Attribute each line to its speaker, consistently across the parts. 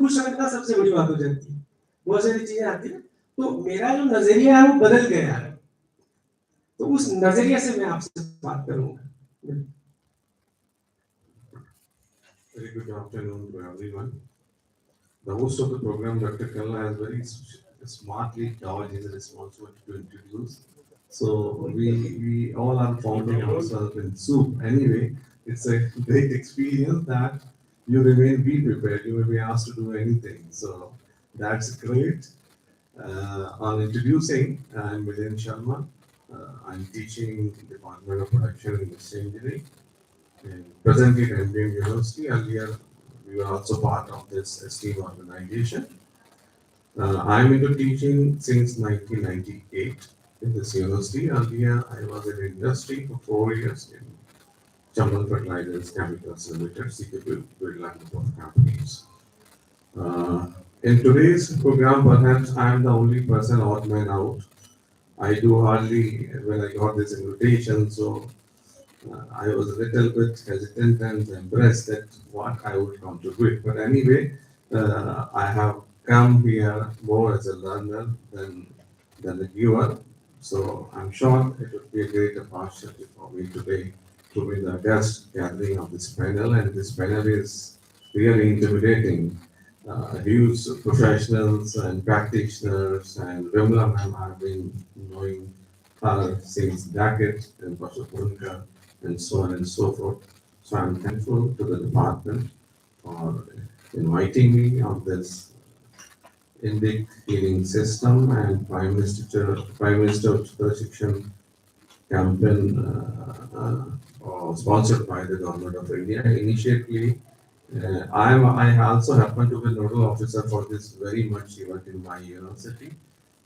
Speaker 1: खुश रखना सबसे बड़ी बात हो जाती है, बहुत सारी चीजें आती है। तो मेरा जो नजरिया है वो बदल गया है, तो उस नजरिए से मैं आपसे बात करूंगा।
Speaker 2: Very good afternoon to everyone. The host of the program, Dr. Kalla, has very smartly dodged his responsibility to introduce. So we all are founding ourselves in soup. Anyway, it's a great experience that you remain be prepared. You may be asked to do anything. So that's great. On introducing, I'm Milind Sharma. I'm teaching Department of Production and Industry Engineering. Presently at MBM University. Earlier, we were also part of this esteemed organization. I'm into teaching since 1998 in this university. Earlier, I was in industry for 4 years in Chamal Fertilizers, Chemicals Limited, CKP Birla Group of companies. In today's program, perhaps I am the only person odd man out. I do hardly, when I got this invitation, so I was a little bit hesitant and embarrassed at what I would contribute. But anyway, I have come here more as a learner than a giver. So I'm sure it would be a great opportunity for me today to be the guest gathering of this panel. And this panel is really intimidating. Huge professionals and practitioners, and Vimla ma'am, I've been knowing her since decades, and Pastor Punka, and so on and so forth. So I'm thankful to the department for inviting me on this INDIC healing system and Prime Minister Shikshan campaign sponsored by the government of India. Initially, I also happen to be nodal officer for this very much event in my university.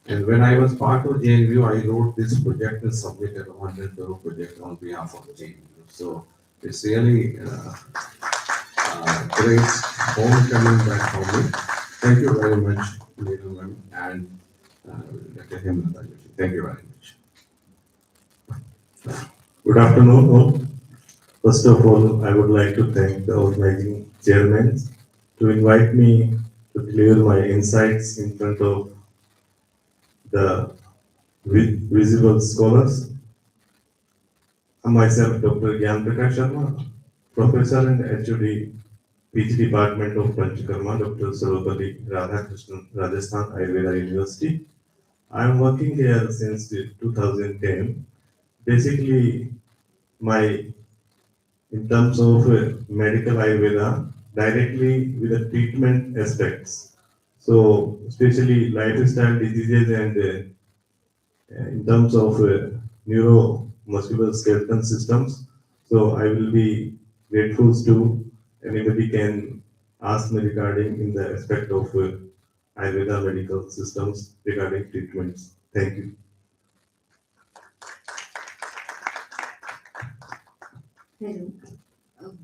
Speaker 2: And when I was part of JNU, I wrote this project and submitted a 100 crore project on behalf of JNU. So it's really great homecoming back for me. Thank you very much, Neelam ma'am, and Dr. Hemlata. Thank you very much.
Speaker 3: Good afternoon, all. First of all, I would like to thank the organizing chairman to invite me to clear my insights in front of the visible scholars. Myself, Dr. Gyan Prakash Sharma, Professor and HOD, PG Department of Panchakarma, Dr. Sarvapalli Radhakrishnan, Rajasthan Ayurveda University. I am working here since 2010. Basically, in terms of medical Ayurveda, directly with the treatment aspects. So, especially lifestyle diseases and in terms of neuromuscular skeletal systems. So, I will be grateful to anybody can ask me regarding in the aspect of Ayurveda medical systems regarding treatments. Thank you.
Speaker 4: Hello.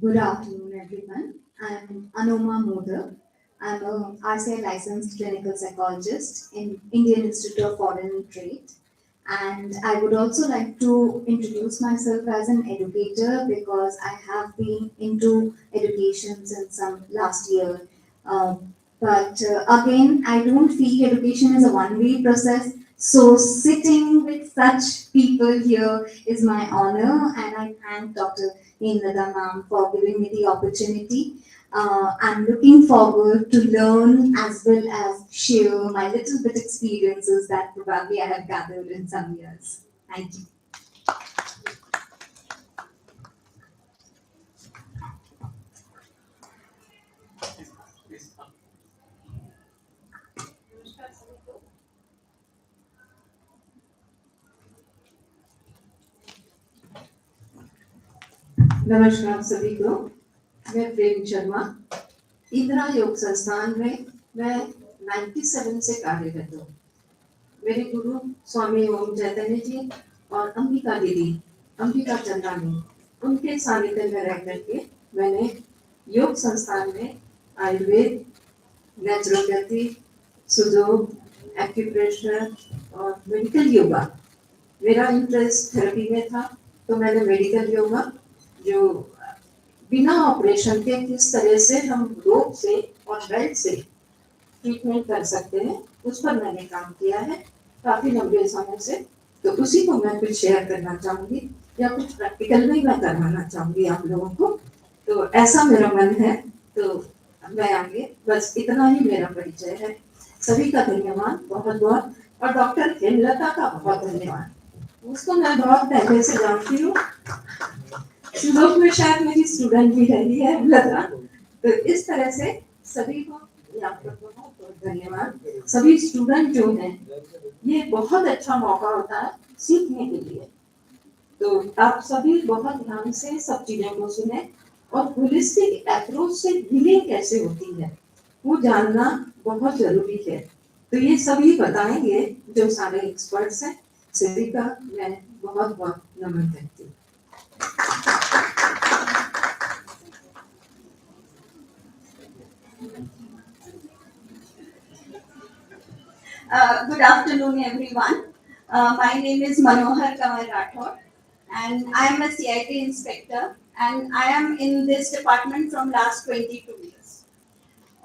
Speaker 4: Good afternoon, everyone. I'm Anoma Modak. I'm a RCI licensed clinical psychologist in Indian Institute of Foreign Trade. And I would also like to introduce myself as an educator because I have been into education since some last year. But again, I don't feel education is a one-way process. So sitting with such people here is my honor, and I thank Dr. Nada ma'am for giving me the opportunity. I'm looking forward to learn as well as share my little bit experiences that probably I have gathered in some years. Thank you.
Speaker 5: नमस्कार सभी को। मैं प्रेम शर्मा इंदिरा योग संस्थान में मैं 97 से कार्यरत हूँ। मेरे गुरु स्वामी ओम चैतन्य जी और अंबिका दीदी, अंबिका चंदानी, उनके सानिध्य में रह करके मैंने योग संस्थान में आयुर्वेद, नेचुरोपैथी, सुजोग, एक्यूप्रेशर और मेडिकल योगा, मेरा इंटरेस्ट थेरेपी में था, तो मैंने मेडिकल योगा जो बिना ऑपरेशन के किस तरह से हम रोग से और बेल्ट से ट्रीटमेंट कर सकते हैं, उस पर मैंने काम किया है काफी लंबे समय से। तो उसी को मैं कुछ शेयर करना चाहूंगी या कुछ प्रैक्टिकल में मैं करवाना चाहूंगी आप लोगों को। तो ऐसा मेरा मन है। तो मैं आगे बस इतना ही मेरा परिचय है। सभी का धन्यवाद बहुत बहुत, और डॉक्टर हेमलता का बहुत धन्यवाद। उसको मैं बहुत पहले से जानती हूँ, सुलोक में शायद मेरी स्टूडेंट भी रही है हेमलता। तो इस तरह से सभी को आपका बहुत बहुत धन्यवाद। सभी स्टूडेंट जो हैं, ये बहुत अच्छा मौका होता है सीखने के लिए। तो आप सभी बहुत ध्यान से सब चीजों को सुने, और होलिस्टिक अप्रोच से हीलिंग कैसे होती है वो जानना बहुत जरूरी है। तो ये सभी बताएंगे जो सारे एक्सपर्ट्स हैं। सभी का मैं बहुत बहुत नमन करती हूँ।
Speaker 6: Good afternoon, everyone. My name is Manohar Kamal Rathod, and I am a CIT inspector, and I am in this department from last 22 years.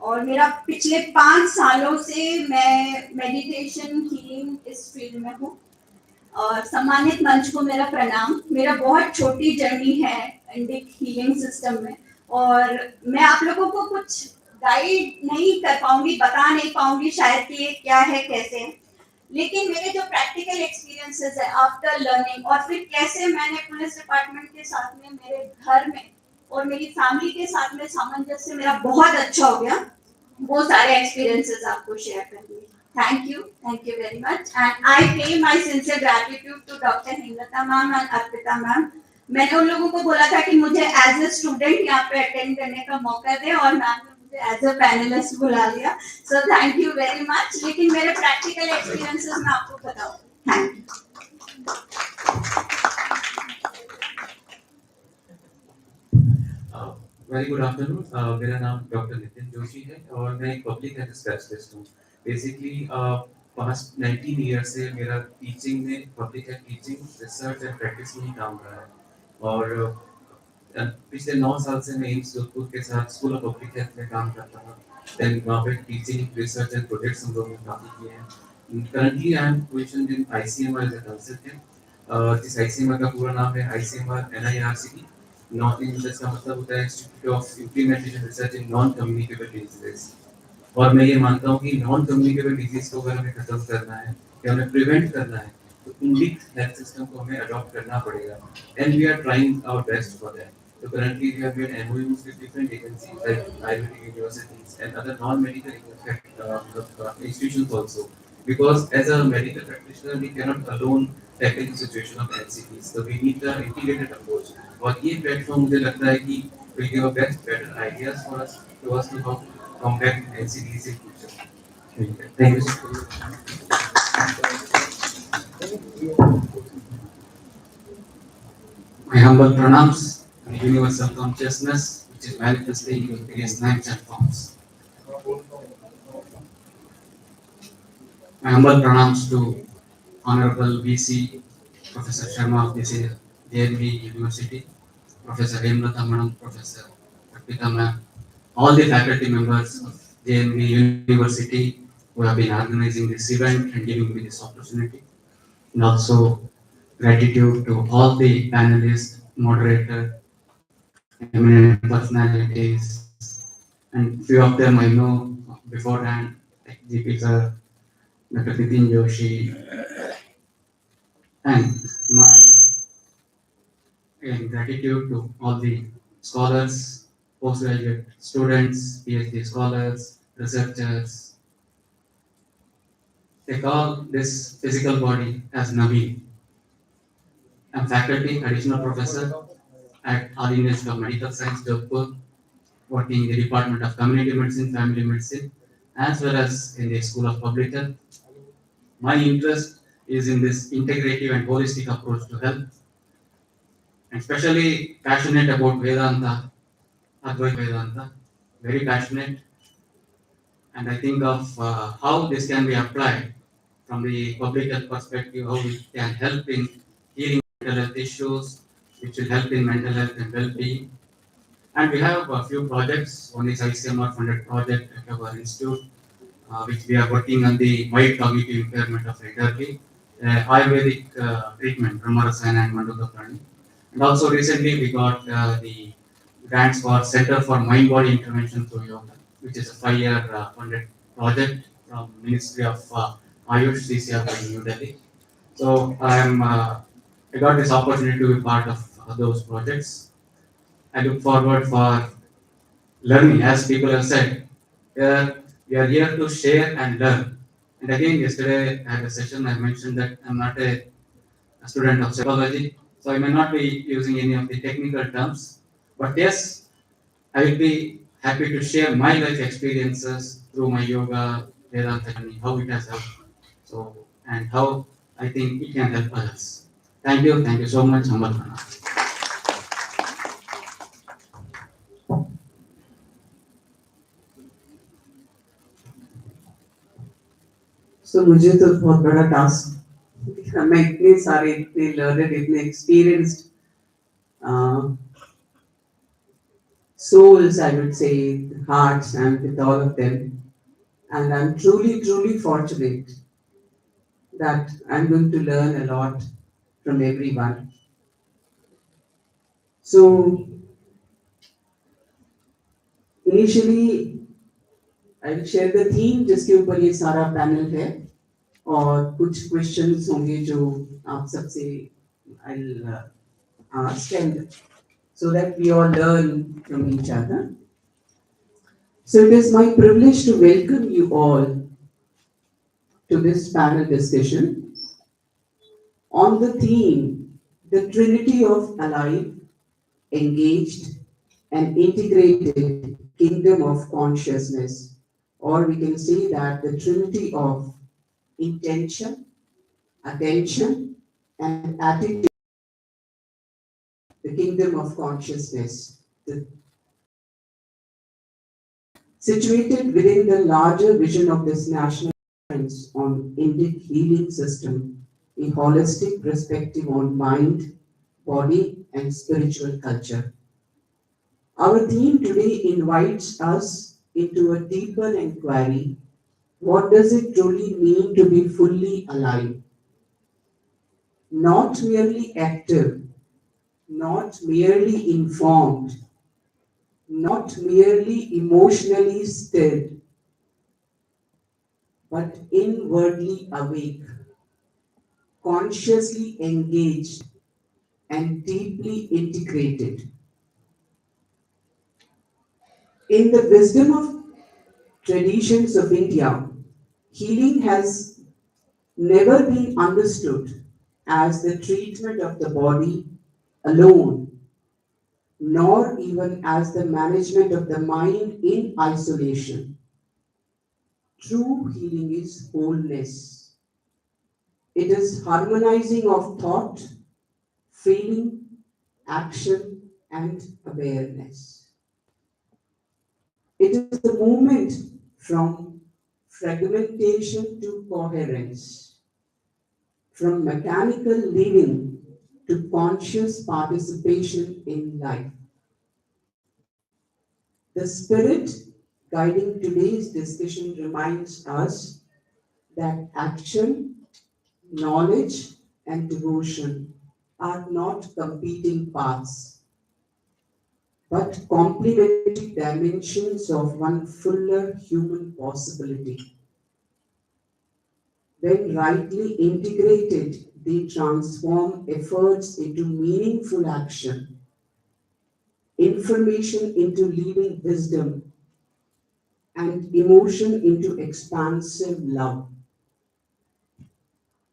Speaker 6: और मेरा पिछले 5 सालों से मैं मेडिटेशन हीलिंग इस फील्ड में हूँ। और सम्मानित मंच को मेरा प्रणाम। मेरा बहुत छोटी जर्नी है इंडिक हीलिंग सिस्टम में, और मैं आप लोगों को कुछ गाइड नहीं कर पाऊंगी, बता नहीं पाऊंगी शायद कि ये क्या है कैसे है। लेकिन मेरे जो प्रैक्टिकल एक्सपीरियंसेस है आफ्टर लर्निंग, और फिर कैसे मैंने पुलिस डिपार्टमेंट के साथ में, मेरे घर में और मेरी फैमिली के साथ में सामंजस्य मेरा बहुत अच्छा हो गया, वो सारे एक्सपीरियंसेस आपको शेयर करूंगी। Thank you very much, and I pay my sincere gratitude to Dr. Hemlata ma'am and Arpita ma'am. मैंने उन लोगों को बोला था कि मुझे एज ए स्टूडेंट यहाँ पे अटेंड करने का मौका दे, और मैम ने मुझे एज ए पैनलिस्ट बुला लिया। So thank you very much. लेकिन मेरे प्रैक्टिकल एक्सपीरियंसेस मैं आपको बताऊँ। Thank you.
Speaker 7: Very good afternoon. मेरा नाम डॉक्टर नितिन जोशी है और मैं एक पब्लिक हेल्थ स्पेशलिस्ट हूँ। बेसिकली पास्ट 19 ईयर से मेरा टीचिंग में, public health teaching, research and practice में ही काम रहा है। और पिछले 9 साल से मैं एम्स जोधपुर के साथ स्कूल ऑफ पब्लिक हेल्थ में काम करता हूँ। देन वहाँ पे टीचिंग, रिसर्च एंड प्रोजेक्ट्स हम लोगों ने काफ़ी किए हैं। Currently I am positioned in ICMR as a consultant. जिस ICMR का पूरा नाम है ICMR NIRCD, नॉन इंडिक का मतलब होता है institute of implementation research in non communicable diseases. और मैं ये मानता हूँ कि नॉन कम्युनिकेबल डिजीज को अगर हमें खत्म करना है या हमें प्रिवेंट करना है, तो इंडिक हेल्थ सिस्टम को हमें अडॉप्ट करना पड़ेगा, and we are trying our best for that. So currently we have made MOUs with different agencies like Ayurvedic universities and other non-medical institutions also. Because as a medical practitioner, we cannot alone tackle the situation of NCDs. So we need the integrated approach. और ये platform मुझे लगता है कि will give a better ideas for us to how to combat NCDs in future. Thank you so much. My humble pranams and universal consciousness, which is manifesting in various names and forms. My humble pranams to Honorable VC Professor Sharma of this JNV University, Professor Hemlata Madam, Professor Arpita Ma'am, all the faculty members of JNV University who have been organizing this event and giving me this opportunity. And also gratitude to all the panelists, moderator, eminent personalities, and few of them I know beforehand, like GP sir, Dr. Nitin Joshi, and my gratitude to all the scholars, postgraduate students, PhD scholars, researchers. They call this physical body as Navi. I'm faculty, additional professor at All India Institute of Medical Science, Jodhpur, working in the Department of Community Medicine, Family Medicine, as well as in the School of Public Health. My interest is in this integrative and holistic approach to health, and especially passionate about Vedanta, Advaita Vedanta, very passionate. And I think of how this can be applied from the public health perspective, how it can help in healing mental health issues, which will help in mental health and well-being. And we have a few projects. One is ICMR funded project at our institute. which we are working on the mild cognitive impairment of elderly, Ayurvedic treatment, Brahmarasana and Mandukaprani. And also recently we got the grants for Center for Mind Body Intervention through Yoga, which is a 5-year funded project from Ministry of Ayush CCR in New Delhi. So I got this opportunity to be part of those projects. I look forward for learning, as people have said. We are here to share and learn. And again, yesterday I had a session. I mentioned that I'm not a student of psychology, so I may not be using any of the technical terms. But yes, I will be happy to share my life experiences through my yoga, Vedanta journey, how it has helped. So, and how I think it can help others. Thank you so much, Amal.
Speaker 8: So मुझे तो बहुत बड़ा task, मैं इतने सारे, इतने learned, इतने experienced souls, I would say, hearts, and with all of them. And I'm truly, truly fortunate that I'm going to learn a lot from everyone. So, initially, I will share the theme जिसके ऊपर ये सारा panel है, और कुछ questions होंगे जो आप सबसे I'll ask, and so that we all learn from each other. So it is my privilege to welcome you all to this panel discussion on the theme, the Trinity of Alive, Engaged and Integrated Kingdom of Consciousness, or we can say that the Trinity of Intention, Attention and Attitude, the Kingdom of Consciousness, situated within the larger vision of this national conference on INDIC healing system, a holistic perspective on mind, body, and spiritual culture. Our theme today invites us into a deeper inquiry. What does it truly mean to be fully alive? Not merely active, not merely informed, not merely emotionally stirred, but inwardly awake, consciously engaged, and deeply integrated. In the wisdom of traditions of India, healing has never been understood as the treatment of the body alone, nor even as the management of the mind in isolation. True healing is wholeness. It is harmonizing of thought, feeling, action, and awareness. It is the movement from fragmentation to coherence, from mechanical living to conscious participation in life. The spirit guiding today's discussion reminds us that action, knowledge, and devotion are not competing paths, but complementary dimensions of one fuller human possibility. When rightly integrated, they transform efforts into meaningful action, information into living wisdom, and emotion into expansive love.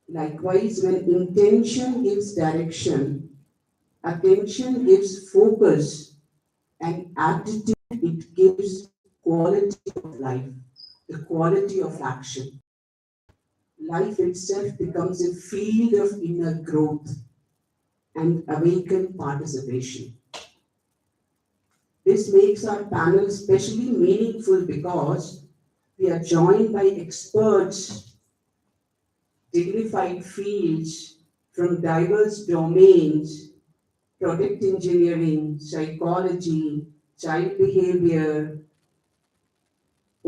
Speaker 8: Likewise, when intention gives direction, attention gives focus, and attitude, it gives quality of life, the quality of action. Life itself becomes a field of inner growth and awakened participation. This makes our panel especially meaningful because we are joined by experts, dignified fields from diverse domains: product engineering, psychology, child behavior,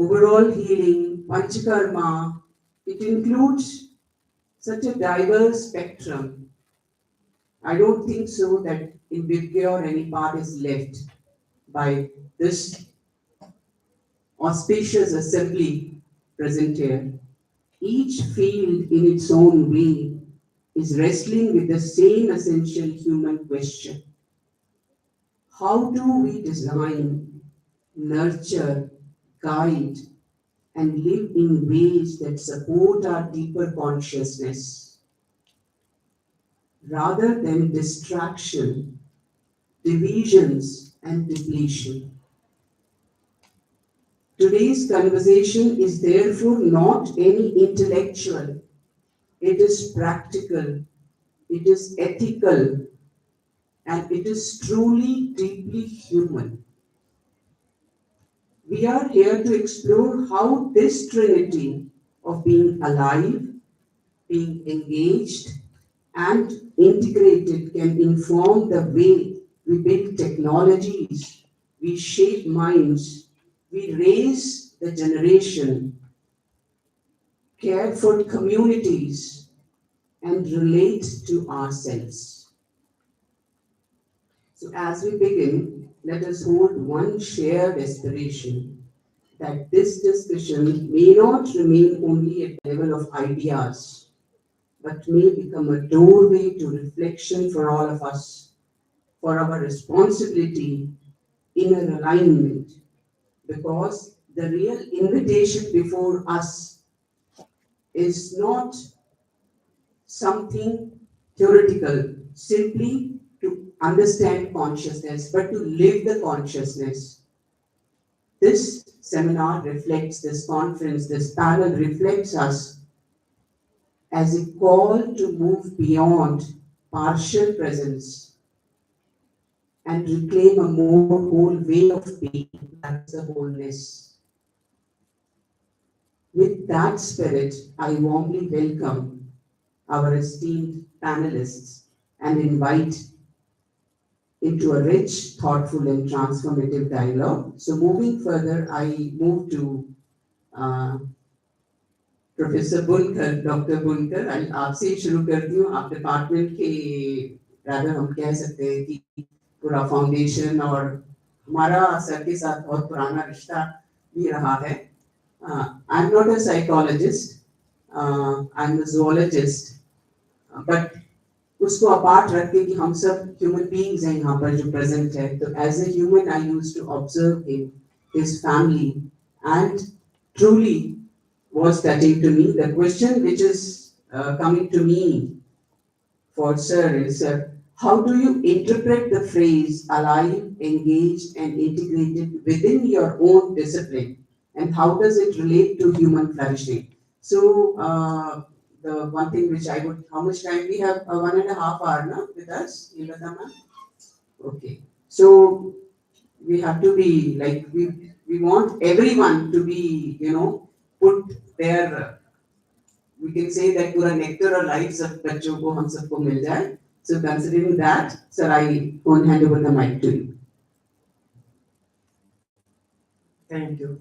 Speaker 8: overall healing, panchakarma. It includes such a diverse spectrum. I don't think so that in Vidya any part is left by this auspicious assembly present here. Each field in its own way is wrestling with the same essential human question. How do we design, nurture, guide, and live in ways that support our deeper consciousness rather than distraction, divisions, and depletion? Today's conversation is therefore not any intellectual, it is practical, it is ethical, and it is truly deeply human. We are here to explore how this trinity of being alive, being engaged, and integrated can inform the way we build technologies, we shape minds, we raise the generation, care for communities, and relate to ourselves. So, as we begin, let us hold one shared aspiration that this discussion may not remain only at the level of ideas, but may become a doorway to reflection for all of us, for our responsibility, inner alignment, because the real invitation before us is not something theoretical, simply to understand consciousness, but to live the consciousness. This seminar reflects, this conference, this panel reflects us as a call to move beyond partial presence and reclaim a more whole way of being, that's the wholeness. With that spirit, I warmly welcome our esteemed panelists and invite into a rich, thoughtful, and transformative dialogue. So moving further, I move to professor बुनकर, doctor बुनकर, आपसे ही शुरू करती हूँ. आप department के rather हम कह सकते हैं कि पूरा फाउंडेशन और हमारा सर के साथ बहुत पुराना रिश्ता भी रहा है. I am not a psychologist, I am a zoologist, but उसको अपार्ट रख के कि हम सब ह्यूमन बीइंग्स हैं यहाँ पर जो प्रेजेंट है. तो as a human I used to observe him, his family, and truly was touching to me. The question which is coming to me for sir is, how do you interpret the phrase alive, engaged, and integrated within your own discipline, and how does it relate to human flourishing? So, the one thing which I would, how much time we have? 1.5 hours na, with us, Nilata ma'am? Okay. So, we have to be like, we want everyone to be, put their, we can say that पूरा nectar और life सब बच्चों को हम सबको मिल जाए. So considering that, sir, I won't hand over the mic to you.
Speaker 1: Thank you.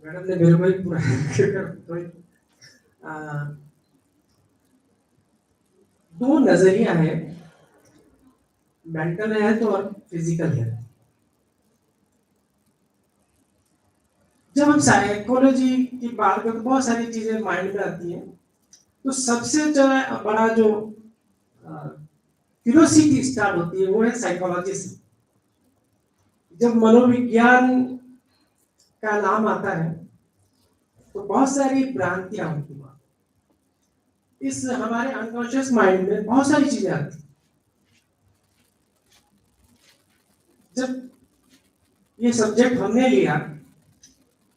Speaker 1: Madam ने मेरे को ही पूरा दो नजरिया है, मेंटल हेल्थ और फिजिकल हेल्थ. जब हम साइकोलॉजी की बात करते, बहुत सारी चीजें माइंड में आती हैं. तो सबसे बड़ा जो क्यूरियोसिटी स्टार्ट होती है वो है साइकोलॉजी से. जब मनोविज्ञान का नाम आता है तो बहुत सारी भ्रांतियां होती हैं. इस हमारे अनकॉन्शियस माइंड में बहुत सारी चीजें आती. जब ये सब्जेक्ट हमने लिया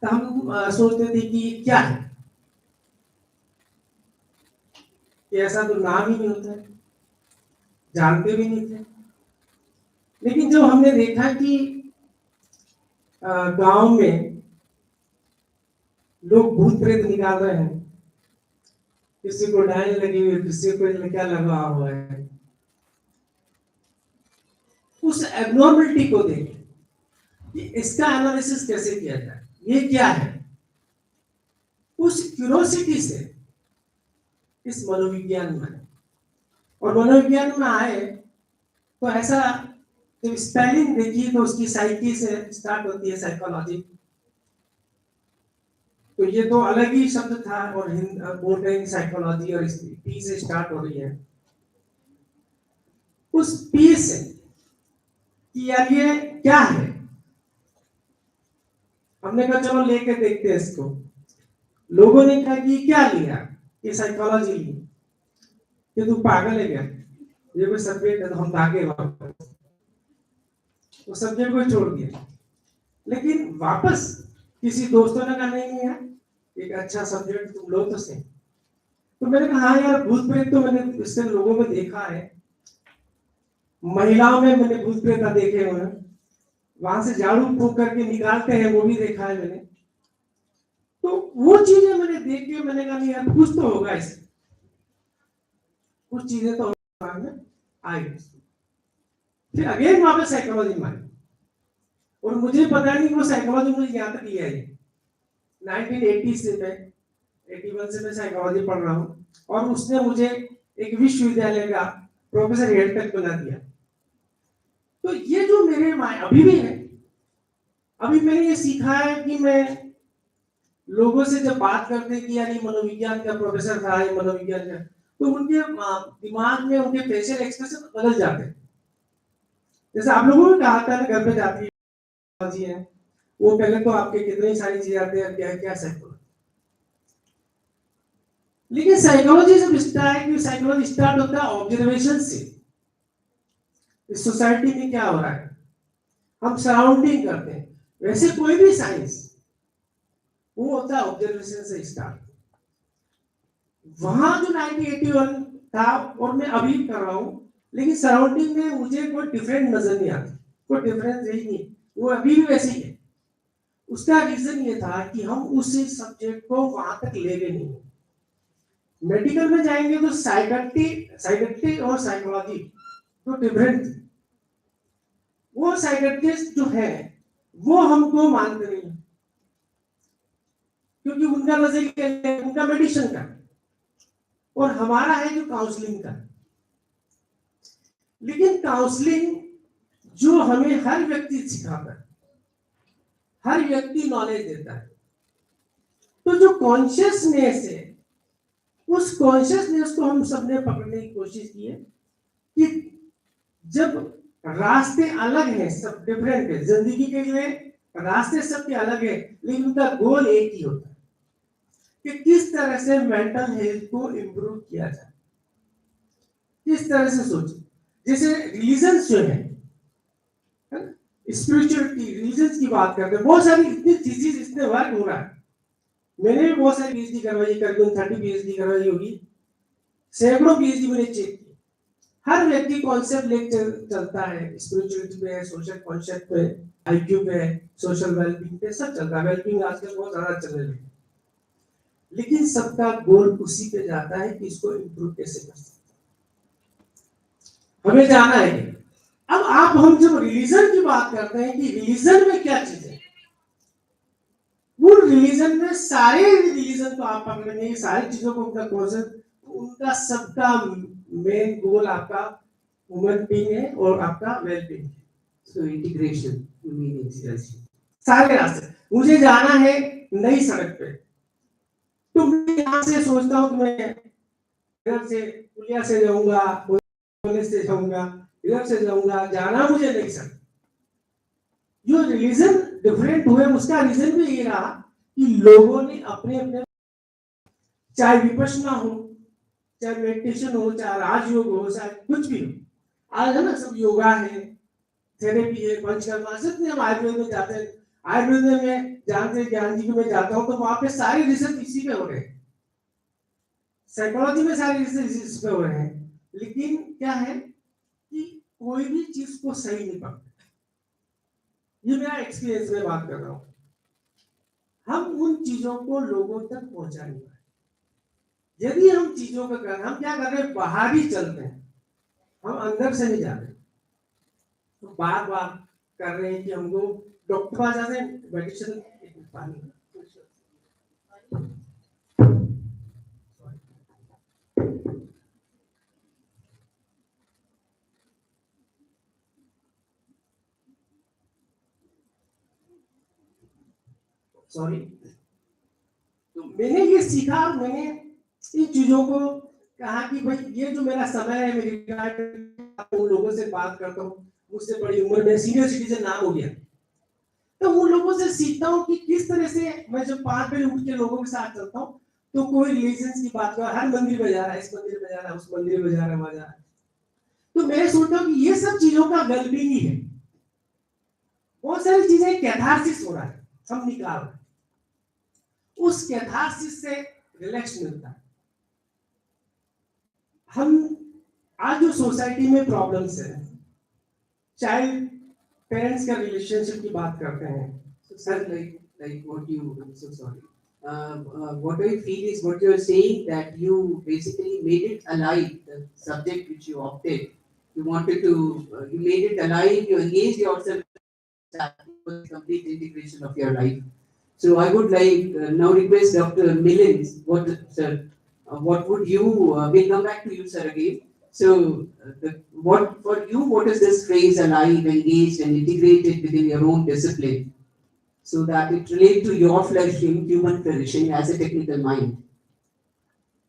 Speaker 1: तो हम सोचते थे कि क्या है, कि ऐसा तो नाम ही नहीं होता है, जानते भी नहीं थे. लेकिन जब हमने देखा कि गांव में लोग भूत प्रेत निकाल रहे हैं, किसी को डायन लगी हुई, किसी को क्या लगा हुआ है, उस एबनॉर्मलिटी को देख कि इसका एनालिसिस कैसे किया जाए, ये क्या है। उस क्यूरोसिटी से इस मनोविज्ञान में, और मनोविज्ञान में आए तो ऐसा, जब स्पेलिंग देखी तो उसकी साइकी से स्टार्ट होती है साइकोलॉजी, तो ये तो अलग ही शब्द था, और बोल रहे हैं साइकोलॉजी और पी से स्टार्ट हो रही है। उस पी से कि यार ये क्या है, हमने कहा चलो लेके देखते हैं इसको। लोगों ने कहा कि क्या लिया, ये साइकोलॉजी ली, कि तू पागल है क्या, ये कोई सब्जेक्ट है, तो हम भागे वापस, वो सब्जेक्ट को छोड़ दिया। लेकिन वापस किसी दोस्तों ने कहा नहीं है एक अच्छा सब्जेक्ट तुम लो तो सही। तो मैंने कहा हाँ यार, भूत प्रेत तो मैंने इससे लोगों में देखा है, महिलाओं में मैंने भूत प्रेत देखे हुए हैं, वहां से झाड़ू फूक करके निकालते हैं वो भी देखा है मैंने। तो वो चीजें मैंने देख के मैंने कहा नहीं यार कुछ तो होगा इसमें, कुछ चीजें तो में आई। फिर अगेन वहां पे साइकोलॉजी में आई, और मुझे पता नहीं वो साइकोलॉजी मुझे यहाँ तक लिया है 1980 से, मैं 81 से मैं साइकोलॉजी पढ़ रहा हूँ, और उसने मुझे एक विश्वविद्यालय का प्रोफेसर हेड तक बना दिया। तो ये जो मेरे अभी भी है, अभी मैंने ये सीखा है कि मैं लोगों से जब बात करते हैं कि यार ये मनोविज्ञान का प्रोफेसर था, ये मनोविज्ञान का, तो उनके दिमाग में उनके फेशियल एक्सप्रेशन बदल जाते हैं। जैसे आप लोगों ने कहा था ना, घर पे जाती है वो पहले तो आपके कितनी सारी चीजें आते हैं, क्या क्या साइकोलॉजी। लेकिन साइकोलॉजी जब साइकोलॉजी स्टार्ट होता है ऑब्जर्वेशन से, इस सोसाइटी में क्या हो रहा है, हम सराउंडिंग करते हैं। वैसे कोई भी साइंस वो होता है ऑब्जर्वेशन से स्टार्ट। वहां जो 1981 था और मैं अभी कर रहा हूं, लेकिन सराउंडिंग में मुझे कोई डिफरेंट नजर नहीं आती, कोई डिफरेंस ही नहीं, वो अभी भी वैसे ही है। उसका रीजन ये था कि हम उस सब्जेक्ट को वहां तक ले गए नहीं। मेडिकल में जाएंगे तो साइकेट्री और साइकोलॉजी तो डिफरेंट। वो साइकेट्रिस्ट जो है वो हमको मानते नहीं, क्योंकि उनका नजरिया उनका मेडिसिन का, और हमारा है जो काउंसलिंग का। लेकिन काउंसलिंग जो हमें हर व्यक्ति सिखाता है, हर व्यक्ति नॉलेज देता है, तो जो कॉन्शियसनेस है उस कॉन्शियसनेस को हम सबने पकड़ने की कोशिश की है कि जब रास्ते अलग हैं, सब डिफरेंट है, जिंदगी के लिए रास्ते सबके अलग है, लेकिन उनका गोल एक ही होता है कि किस तरह से मेंटल हेल्थ को इंप्रूव किया जाए, किस तरह से सोचे। जैसे रिलीजन जो है स्पिरिचुअलिटी, रिलीजन की बात करते हैं, बहुत सारी इतनी थीसिस इसमें वर्क हो रहा है। मैंने भी बहुत सारी पीएचडी करवाई, करीबन 30 पीएचडी करवाई होगी, सैकड़ों पीएचडी मैंने चेक की। हर व्यक्ति कॉन्सेप्ट लेकर चलता है, स्पिरिचुअलिटी पे है, सोशल कॉन्सेप्ट पे, आईक्यू पे, सोशल वेलबींग पे, सब चलता है। वेलबींग आजकल बहुत ज्यादा चलने लगी, लेकिन सबका गोल उसी पे जाता है कि इसको इंप्रूव कैसे कर सकते, हमें जाना है। अब हम जब रिलीजन की बात करते हैं कि रिलीजन में क्या चीज है, वो रिलीजन में सारे रिलीजन को आप पकड़ेंगे, सारी चीजों को उनका कॉन्सेप्ट, उनका सबका मेन गोल आपका ह्यूमन बीइंग है और आपका वेलबींग है।
Speaker 8: सो इंटीग्रेशन
Speaker 1: सारे रास्ते, मुझे जाना है नई सड़क पे, तो मैं यहाँ से सोचता हूँ कि मैं इधर से पुलिया से जाऊंगा, कॉलेज से जाऊंगा, इधर से जाऊंगा, जाना मुझे नहीं सकता। जो रिलीजन डिफरेंट हुए उसका रीजन भी ये रहा कि लोगों ने अपने अपने, चाहे विपश्यना हो, चाहे मेडिटेशन हो, चाहे राजयोग हो, चाहे कुछ भी हो, आज है ना सब योगा है, थेरेपी है, पंचकर्मा, जितने हम आयुर्वेद में जाते हैं, आयुर्वेद में जानते ज्ञान जी में जाता हूँ तो वहां पे सारे रिसर्च इसी पे हो रहे हैं, साइकोलॉजी में सारे रिसर्च इसी पे हो रहे हैं। लेकिन क्या है कि कोई भी चीज को सही नहीं पकड़ता। ये मेरा एक्सपीरियंस में बात कर रहा हूँ। हम उन चीजों को लोगों तक पहुंचाएंगे, यदि हम चीजों को कर, हम क्या कर रहे हैं, बाहर ही चलते हैं, हम अंदर से नहीं जा रहे, तो बार बार कर रहे हैं कि हमको डॉक्टर पास जाते हैं मेडिसिन पानी सॉरी। तो मैंने ये सीखा और मैंने इन चीजों को कहा कि भाई ये जो मेरा समय है मेरी उन लोगों से बात करता हूँ, मुझसे बड़ी उम्र में सीनियर सिटीजन नाम हो गया, तो उन लोगों से सीखता हूँ कि किस तरह से मैं जब 5 बजे उठ के लोगों के साथ चलता हूँ तो कोई रिलीजन की बात कर, हर मंदिर में जा रहा है, इस मंदिर में जा रहा है, उस मंदिर में जा रहा है, वहां जा रहा है, तो मैं सोचता हूँ कि ये सब चीजों का गल भी नहीं है, बहुत सारी चीजें कैथारसिस हो रहा है, हम निकाल रहे हैं, उस कैथारसिस से रिलैक्स मिलता है। हम आज जो सोसाइटी में प्रॉब्लम्स है, चाइल्ड पेरेंट्स का रिलेशनशिप की बात करते हैं,
Speaker 8: So, sir, like what you, I'm so sorry. What I feel is what you are saying, that you basically made it alive, the subject which you opted. You wanted to, you made it alive, you engaged yourself for the complete integration of your life. So I would like now request Dr. Millins, what, sir, what would you, we'll come back to you, sir, again. So, what for you, what is this phrase alive, engaged, and integrated within your own discipline, so that it relates to your flourishing, human flourishing as a technical mind?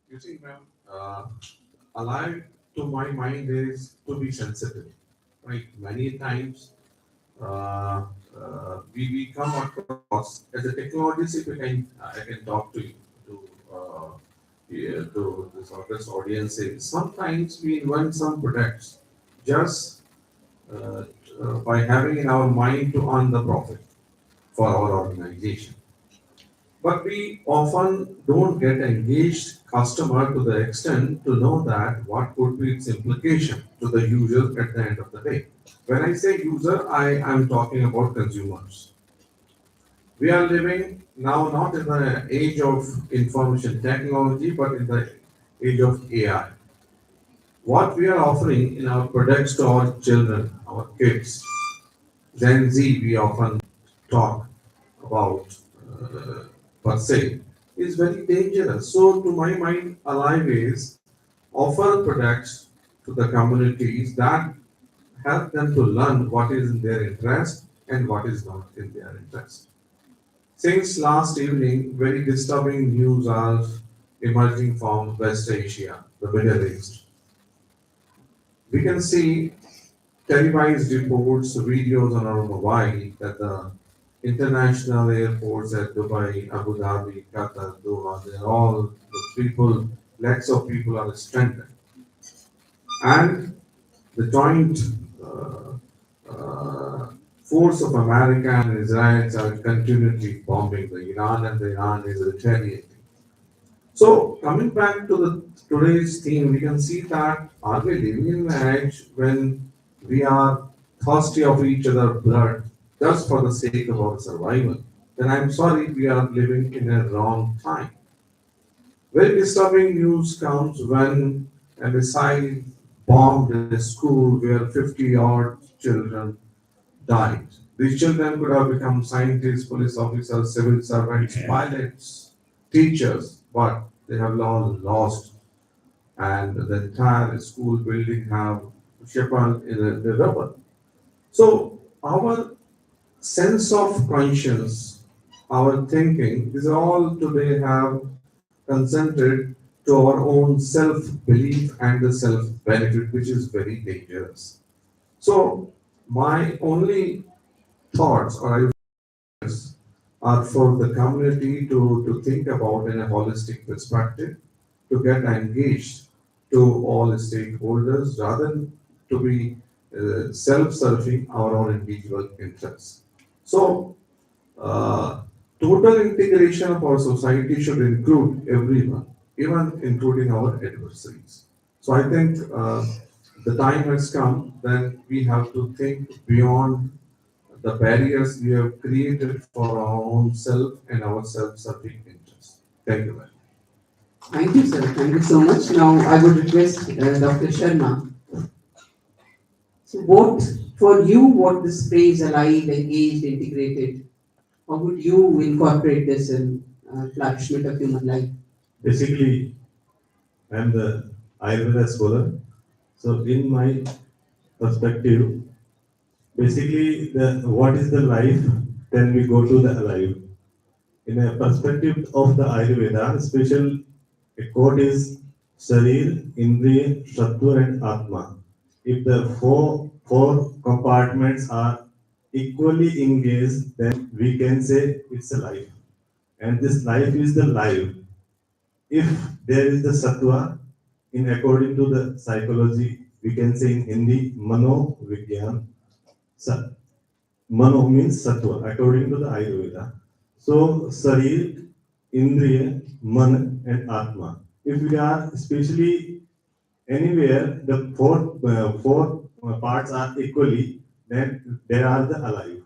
Speaker 2: You see, ma'am, alive to my mind is to be sensitive, right? Many times we come across as a technologist. If I can talk to you, to this august audiences. Sometimes we invent some products just by having in our mind to earn the profit for our organization. But we often don't get engaged customer to the extent to know that what would be its implication to the user at the end of the day. When I say user, I am talking about consumers. We are living now not in the age of information technology, but in the age of AI. What we are offering in our products to our children, our kids, Gen Z, we often talk about per se, is very dangerous. So, to my mind, Alive is offer products to the communities that help them to learn what is in their interest and what is not in their interest. Since last evening, very disturbing news are emerging from West Asia, the Middle East. We can see televised reports, videos on our mobile that the international airports at Dubai, Abu Dhabi, Qatar, Doha, they're all the people, lakhs of people are stranded. And the joint force of America and Israel are continually bombing the Iran, and the Iran is retaliating. So coming back to the today's theme, we can see that are we living in an age when we are thirsty of each other's blood just for the sake of our survival? Then I'm sorry, we are living in a wrong time. Very disturbing news comes when a missile bombed a school where 50 odd children died. These children could have become scientists, police officers, civil servants, pilots, teachers, but they have all lost, and the entire school building have shaped in the rubble. So our sense of conscience, our thinking, these all today have concentrated to our own self-belief and the self-benefit, which is very dangerous. So my only thoughts or ideas are for the community to think about in a holistic perspective, to get engaged to all stakeholders rather than to be self-serving our own individual interests. So, total integration of our society should include everyone, even including our adversaries. So, I think the time has come when we have to think beyond the barriers we have created for our own self and our self-serving interests. Thank you very much.
Speaker 8: Thank you, sir. Thank you so much. Now I would request Dr. Sharma. So, what for you, what this phrase alive, engaged, integrated, how would you incorporate this in flourishment of human life?
Speaker 3: Basically, I am the Ayurveda scholar. So in my perspective, basically the what is the life, then we go to the alive. In a perspective of the Ayurveda, special a quote is Sharir, Indriya, Sattva and Atma. If the four compartments are equally engaged, then we can say it's a life. And this life is the life. If there is the sattva, in according to the psychology, we can say in Hindi, mano vigyan. Mano means sattva, according to the Ayurveda. So, Sarir, Indriya, Man, and Atma. If we are especially anywhere, the four parts are equally, then they are the alive.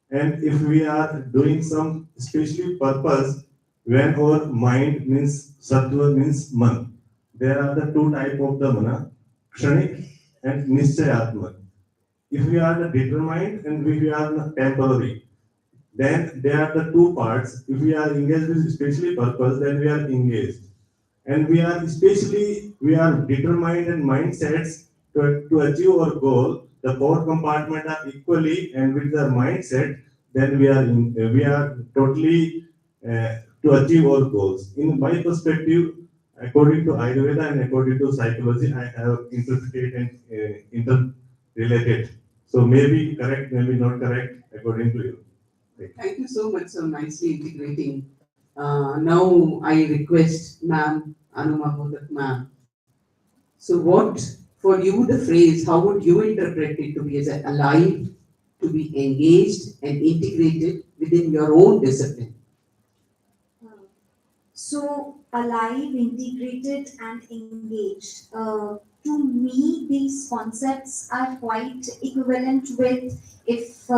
Speaker 3: And if we are doing some special purpose, when our mind means sattva means man, there are the two type of the mana, kshanik and nischayatma. If we are determined and if we are temporary, then there are the two parts. If we are engaged with especially purpose, then we are engaged. And we are especially, we are determined and mindsets to achieve our goal. The four compartments are equally and with the mindset, then we are totally to achieve our goals. In my perspective, according to Ayurveda and according to psychology, I have interpreted and interrelated. So maybe correct, maybe not correct, according to you.
Speaker 8: Thank you so much, so nicely integrating. Now I request Ma'am Anuma Modak Ma'am. So what for you the phrase, how would you interpret it to be as alive, to be engaged and integrated within your own discipline?
Speaker 4: So, alive, integrated, and engaged. To me, these concepts are quite equivalent with if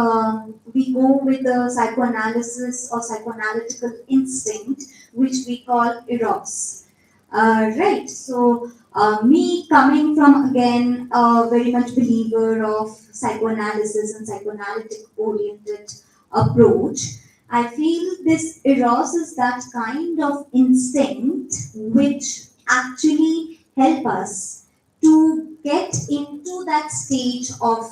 Speaker 4: we go with the psychoanalysis or psychoanalytical instinct, which we call eros. Right. So, me coming from again a very much believer of psychoanalysis and psychoanalytic oriented approach, I feel this eros is that kind of instinct which actually help us to get into that stage of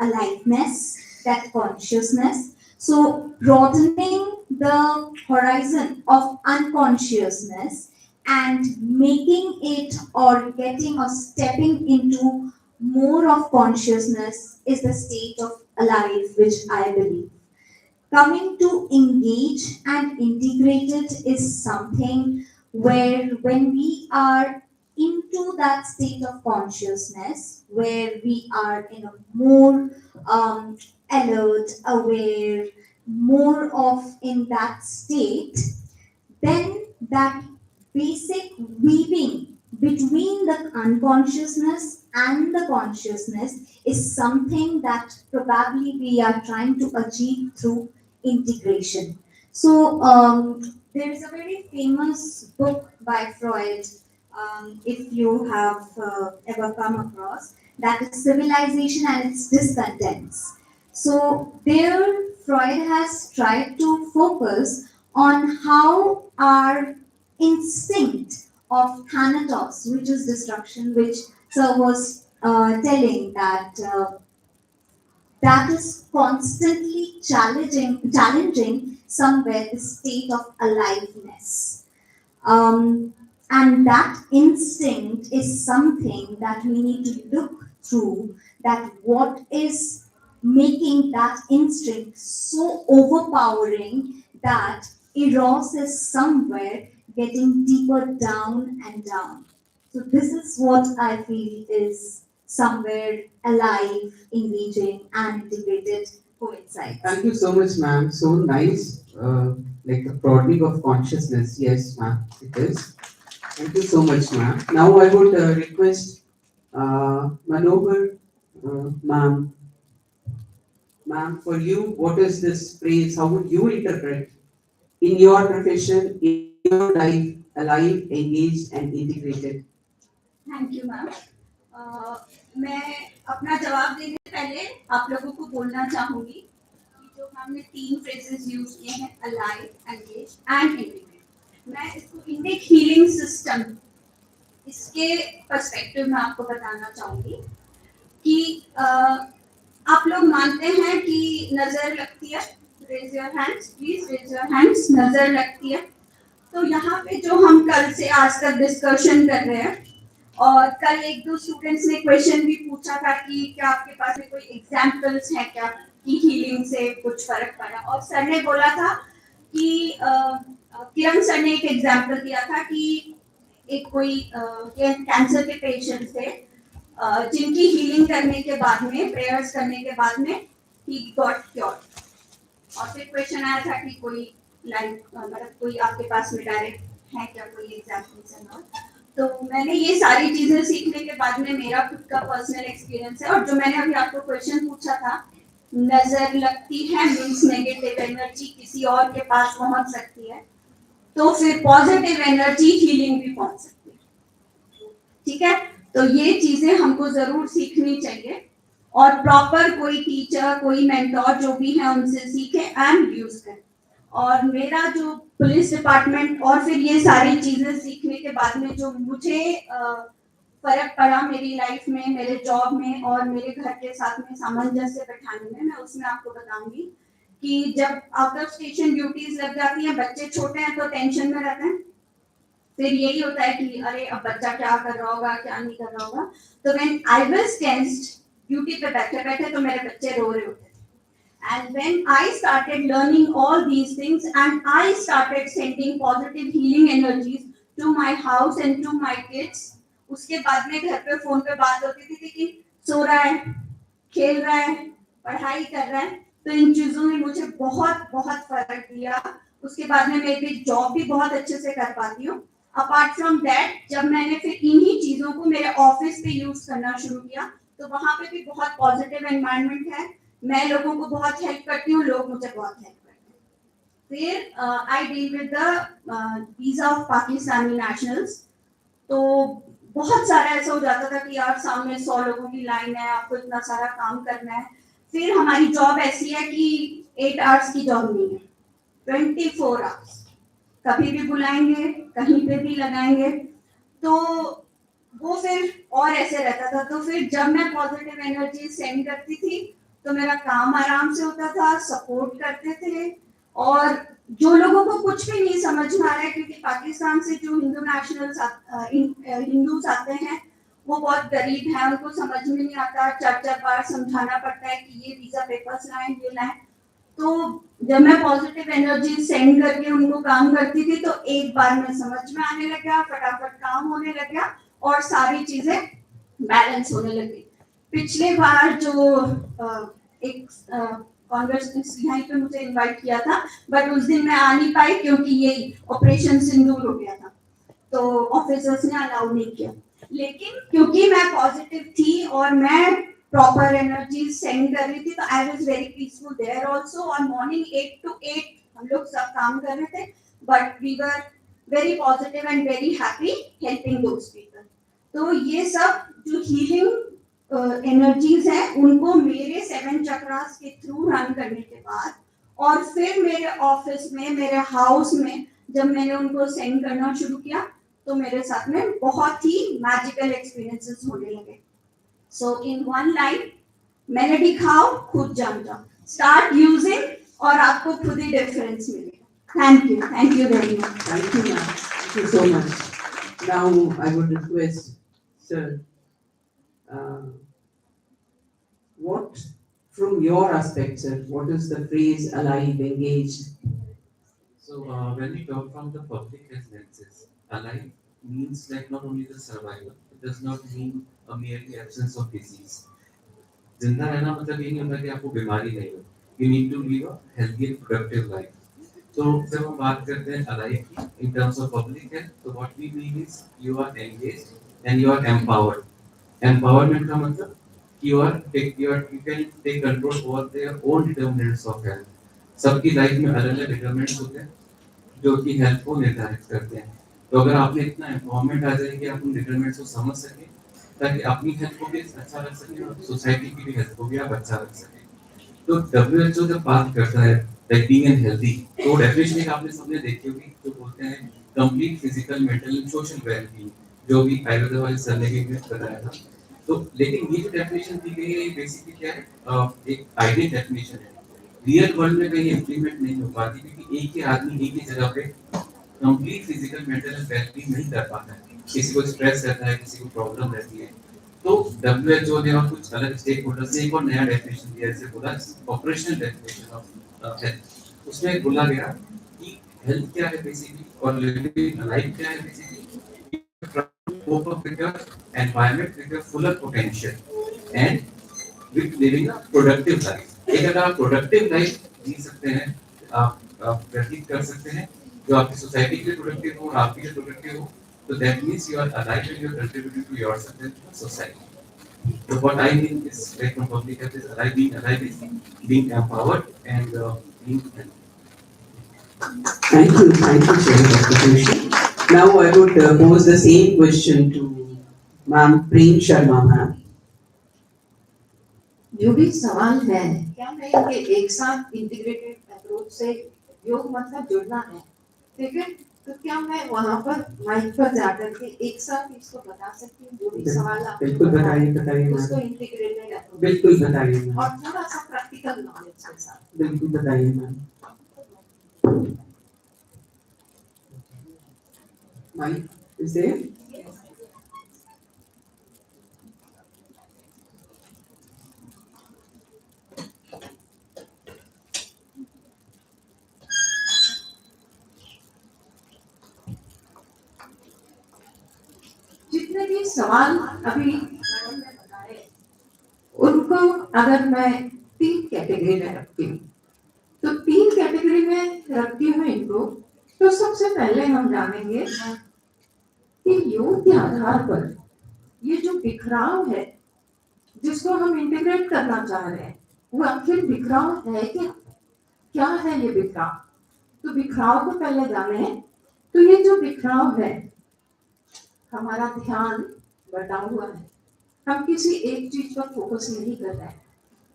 Speaker 4: aliveness, that consciousness. So broadening the horizon of unconsciousness and making it or getting or stepping into more of consciousness is the state of alive which I believe. Coming to engage and integrated is something where when we are into that state of consciousness, where we are in a more alert, aware, more of in that state, then that basic weaving between the unconsciousness and the consciousness is something that probably we are trying to achieve through integration. So there is a very famous book by Freud, if you have ever come across, that is Civilization and its Discontents. So there Freud has tried to focus on how our instinct of thanatos, which is destruction, which Sir was telling that is constantly challenging somewhere the state of aliveness. And that instinct is something that we need to look through, that what is making that instinct so overpowering that eros is somewhere getting deeper down and down. So this is what I feel is somewhere alive, engaging, and integrated coincides.
Speaker 8: Thank you so much, ma'am. So nice. Like a broadening of consciousness. Yes, ma'am, it is. Thank you so much, ma'am. Now I would request Manohar, ma'am. Ma'am, for you, what is this phrase? How would you interpret in your profession, in your life, alive, engaged, and integrated?
Speaker 6: Thank you ma'am मैं अपना जवाब देने से पहले आप लोगों को बोलना चाहूंगी कि जो हमने 3 फ्रेजेस यूज किए हैं, अलाइव, एंगेज एंड इंटीग्रेट, मैं इसको इंडिक हीलिंग सिस्टम, इसके पर्सपेक्टिव में आपको बताना चाहूंगी कि आप लोग मानते हैं कि नजर लगती है? Raise your hands please, raise your hands. नजर लगती है? तो यहाँ पे जो हम कल से आज तक डिस्कशन कर रहे हैं, और कल 1-2 स्टूडेंट्स ने क्वेश्चन भी पूछा था कि क्या आपके पास में कोई एग्जांपल्स हैं क्या कि हीलिंग से कुछ फर्क पड़ा, और सर ने बोला था कि किरण सर ने एक एग्जांपल दिया था कि एक कोई कैंसर के पेशेंट थे जिनकी हीलिंग करने के बाद में, प्रेयर्स करने के बाद में ही गॉट क्योर। और फिर क्वेश्चन आया था कि कोई लाइक मतलब कोई आपके पास में डायरेक्ट है क्या कोई एग्जांपल्स है ना? तो मैंने ये सारी चीजें सीखने के बाद में मेरा खुद का पर्सनल एक्सपीरियंस है, और जो मैंने अभी आपको क्वेश्चन पूछा था, नजर लगती है मींस नेगेटिव एनर्जी किसी और के पास पहुंच सकती है, तो फिर पॉजिटिव एनर्जी हीलिंग भी पहुंच सकती है। ठीक है, तो ये चीजें हमको जरूर सीखनी चाहिए, और प्रॉपर कोई टीचर, कोई मेंटोर जो भी है उनसे सीखे एंड यूज करें। और मेरा जो पुलिस डिपार्टमेंट और फिर ये सारी चीजें सीखने के बाद में जो मुझे फर्क पड़ा मेरी लाइफ में, मेरे जॉब में और मेरे घर के साथ में सामंजस्य बैठाने में, मैं उसमें आपको बताऊंगी कि जब आउट ऑफ स्टेशन ड्यूटीज लग जाती हैं, बच्चे छोटे हैं तो टेंशन में रहते हैं, फिर यही होता है कि अरे अब बच्चा क्या कर रहा होगा, क्या नहीं कर रहा होगा। तो when I was tensed, duty पे बैठे बैठे तो मेरे बच्चे रो रहे होते थे, and when I started learning all these things and I started sending positive healing energies to my house and to my kids, उसके बाद में घर पे फोन पे बात होती थी कि सो रहा है, खेल रहा है, पढ़ाई कर रहा है, तो इन चीजों ने मुझे बहुत बहुत फर्क दिया। उसके बाद में मेरी जॉब भी बहुत अच्छे से कर पाती हूँ। अपार्ट फ्रॉम दैट, जब मैंने फिर इन्हीं चीजों को मेरे ऑफिस पे यूज करना शुरू किया, तो वहां पे भी बहुत पॉजिटिव एनवायरनमेंट है, मैं लोगों को बहुत हेल्प करती हूँ, लोग मुझे बहुत हेल्प करते हैं। फिर I deal with the visa of Pakistani nationals, तो बहुत सारा ऐसा हो जाता था कि यार सामने 100 लोगों की लाइन है, आपको इतना सारा काम करना है। फिर हमारी जॉब ऐसी है कि 8 आवर्स की जॉब नहीं है, 24 आवर्स, कभी भी बुलाएंगे, कहीं पे भी लगाएंगे, तो वो फिर और ऐसे रहता था। तो फिर जब मैं पॉजिटिव एनर्जी सेंड करती थी तो मेरा काम आराम से होता था, सपोर्ट करते थे, और जो लोगों को कुछ भी नहीं समझ में आ रहा है, क्योंकि पाकिस्तान से जो हिंदू नेशनल्स हिंदूज आते हैं वो बहुत गरीब हैं, उनको समझ में नहीं आता, 4-4 बार समझाना पड़ता है कि ये वीजा पेपर्स लाएं, ये लाएं। तो जब मैं पॉजिटिव एनर्जी सेंड करके उनको काम करती थी तो एक बार में समझ में आने लग गया, फटाफट काम होने लग गया और सारी चीजें बैलेंस होने लगी। पिछले बार जो एक कांग्रेस यहाँ पे मुझे इनवाइट किया था, बट उस दिन मैं आ नहीं पाई क्योंकि ये ऑपरेशन सिंदूर हो गया था, तो ऑफिसर्स ने अलाउ नहीं किया। लेकिन क्योंकि मैं पॉजिटिव थी और मैं प्रॉपर एनर्जी सेंड कर रही थी, तो I was very peaceful there also. और मॉर्निंग 8 to 8 हम लोग सब काम कर रहे थे, but we were very positive and very happy helping those people. तो ये सब जो हीलिंग एनर्जीज है उनको मेरे 7 चक्रास के थ्रू रन करने के बाद, और फिर मेरे ऑफिस में, मेरे हाउस में जब मैंने उनको सेंड करना शुरू किया, तो मेरे साथ में बहुत ही मैजिकल एक्सपीरियंसेस होने लगे। सो इन वन लाइन, मैंने दिखाओ, खुद जान जाओ, स्टार्ट यूजिंग और आपको खुद ही डिफरेंस मिलेगा। Thank you very much.
Speaker 8: Thank you, ma'am. Thank you so much. Now I would request, sir, what, from your aspect, sir, what is the phrase alive, engaged?
Speaker 7: So when we talk from the public health lenses, alive means like not only the survival, it does not mean a merely absence of disease. जिंदा रहना मतलब ये नहीं होता कि आपको बीमारी नहीं हो, you need to live a healthy and productive life. तो जब हम बात करते हैं alive की in terms of public health, तो what we mean is you are engaged and you are empowered. Empowerment का मतलब you can take control over their own determinants of health. सबकी लाइफ में अलग अलग डिटरमिनेंट्स होते हैं जो कि हेल्थ को निर्धारित करते हैं। तो अगर आपने इतना एम्पावरमेंट आ जाए कि आप उन डिटरमिनेंट्स को समझ सकें ताकि अपनी हेल्थ को भी अच्छा रख सके और सोसाइटी की भी हेल्थ को भी आप अच्छा रख सके। तो WHO जब बात करता है लाइक बीइंग एन हेल्दी, तो डेफिनेशन एक आपने सबने देखी होगी, जो बोलते हैं complete physical, mental and social wellbeing, जो भी आयुर्वेद वाले सर ने भी बताया था। तो लेकिन ये जो डेफिनेशन दी गई है, ये बेसिकली क्या है, एक आइडियल डेफिनेशन है। रियल वर्ल्ड में कहीं इम्प्लीमेंट नहीं हो पाती, क्योंकि एक ही आदमी एक ही जगह पे complete physical, mental and wellbeing नहीं कर पाता है। किसी को स्ट्रेस रहता है, किसी को प्रॉब्लम रहती है। तो WHO ने और कुछ अलग स्टेक होल्डर्स ने एक और नया डेफिनेशन दिया, जैसे बोला ऑपरेशनल डेफिनेशन ऑफ हेल्थ। उसमें बोला गया कि हेल्थ क्या है बेसिकली, और लिविंग लाइफ क्या है basically, cope up with your environment with your fuller potential and with living a productive life। एक अगर आप प्रोडक्टिव लाइफ जी सकते हैं, आप व्यतीत कर सकते हैं, जो आपकी सोसाइटी के लिए प्रोडक्टिव हो और आपके लिए प्रोडक्टिव हो, तो that means you are alive and you are contributing to yourself and to society. So what I mean is like from public health is alive, being alive is being empowered and being healthy.
Speaker 8: Thank you, Chair, Dr. Joshi. Now I would pose the same question to Ma'am Prem Sharma, ma'am.
Speaker 5: जो भी सवाल है, क्या मैं इनके एक साथ integrated approach से योग मतलब जुड़ना है, ठीक है? तो क्या मैं वहाँ पर माइक पर जाकर के एक साथ इसको बता सकती हूँ, जो भी सवाल आप
Speaker 8: बिल्कुल बताइए
Speaker 5: उसको
Speaker 8: मैम,
Speaker 5: इंटीग्रेटेड अप्रोच
Speaker 8: बिल्कुल बताइए मैम,
Speaker 5: और थोड़ा सा प्रैक्टिकल नॉलेज के साथ।
Speaker 8: बिल्कुल बताइए मैम। Mic is there?
Speaker 5: जितने भी सवाल अभी मैडम ने बताए, उनको अगर मैं 3 कैटेगरी में रखती हूँ, तो 3 कैटेगरी में रखती हूँ इनको। तो सबसे पहले हम जानेंगे कि योग के आधार पर ये जो बिखराव है, जिसको हम इंटीग्रेट करना चाह रहे हैं, वो आखिर बिखराव है क्या है ये बिखराव? तो बिखराव को पहले जाने। तो ये जो बिखराव है, हमारा ध्यान बटा हुआ है, हम किसी एक चीज पर फोकस नहीं कर रहे हैं,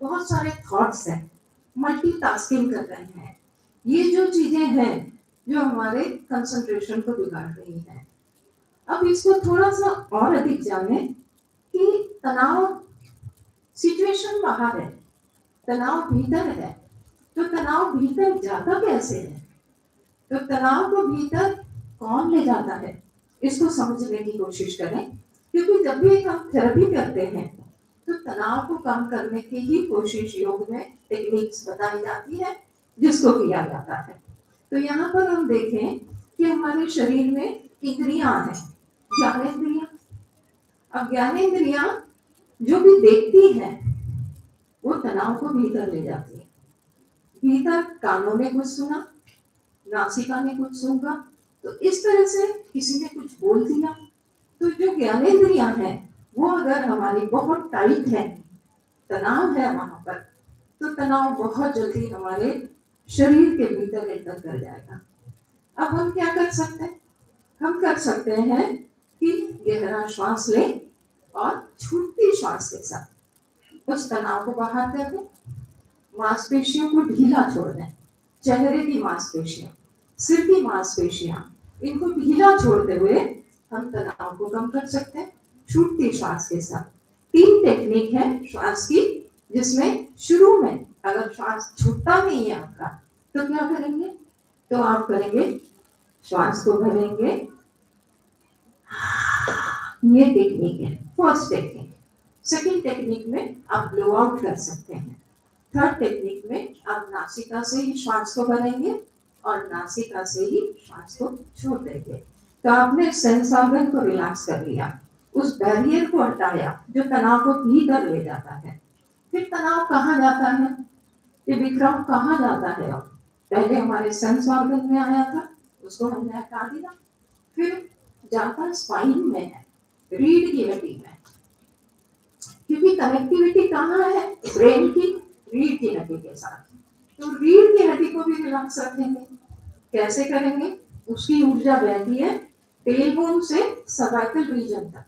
Speaker 5: बहुत सारे थॉट्स हैं, मल्टीटास्किंग कर रहे हैं। ये जो चीजें हैं जो हमारे कंसंट्रेशन को बिगाड़ रही हैं। अब इसको थोड़ा सा और अधिक जाने कि तनाव सिचुएशन बाहर है, तनाव भीतर है। तो तनाव भीतर जाता कैसे है? तो तनाव को भीतर कौन ले जाता है, इसको समझने की कोशिश करें। क्योंकि जब भी हम थेरेपी करते हैं, तो तनाव को कम करने की ही कोशिश योग में टेक्निक्स बताई जाती है, जिसको किया जाता है। तो यहाँ पर हम देखें कि हमारे शरीर में इंद्रियां हैं, ज्ञानेंद्रियां। अब ज्ञानेंद्रियां जो भी देखती हैं, वो तनाव को भीतर ले जाती है। भीतर कानों ने कुछ सुना, नासिका ने कुछ सुना, तो इस तरह से किसी ने कुछ बोल दिया। तो जो ज्ञानेंद्रियां हैं, वो अगर हमारी बहुत टाइट है, तनाव है वहां पर, तो तनाव बहुत जल्दी हमारे शरीर के भीतर एंटर कर जाएगा। अब हम क्या कर सकते हैं? हम कर सकते हैं कि गहरा श्वास लें और छूटती श्वास के साथ उस तनाव को बाहर कर दें, मांसपेशियों को ढीला छोड़ दें। चेहरे की मांसपेशियां, सिर की मांसपेशियां, इनको ढीला छोड़ते हुए हम तनाव को कम कर सकते हैं छूटती श्वास के साथ। 3 टेक्निक है श्वास की, जिसमें शुरू में अगर श्वास छूटता नहीं है आपका, तो क्या करेंगे? तो आप करेंगे, श्वास को भरेंगे, ये टेक्निक है फर्स्ट टेक्निक। सेकंड टेक्निक में आप ब्लो आउट कर सकते हैं। थर्ड टेक्निक में आप नासिका से ही श्वास को भरेंगे और नासिका से ही श्वास को छोड़ देंगे। तो आपने सेंस ऑर्गन को रिलैक्स कर लिया, उस बैरियर को हटाया जो तनाव को भीतर ले जाता है। फिर तनाव कहाँ जाता है? ये बिखराव कहाँ जाता है? अब पहले हमारे सेंस ऑर्गन में आया था, उसको हमने हटा दिया। फिर जाता स्पाइन में है, रीढ़ की हड्डी में, क्योंकि कनेक्टिविटी कहाँ है? ब्रेन की रीढ़ की हड्डी के साथ। तो रीढ़ की हड्डी को भी रिलैक्स रखेंगे। कैसे करेंगे? उसकी ऊर्जा बहती है टेलबोन से सर्वाइकल रीजन तक,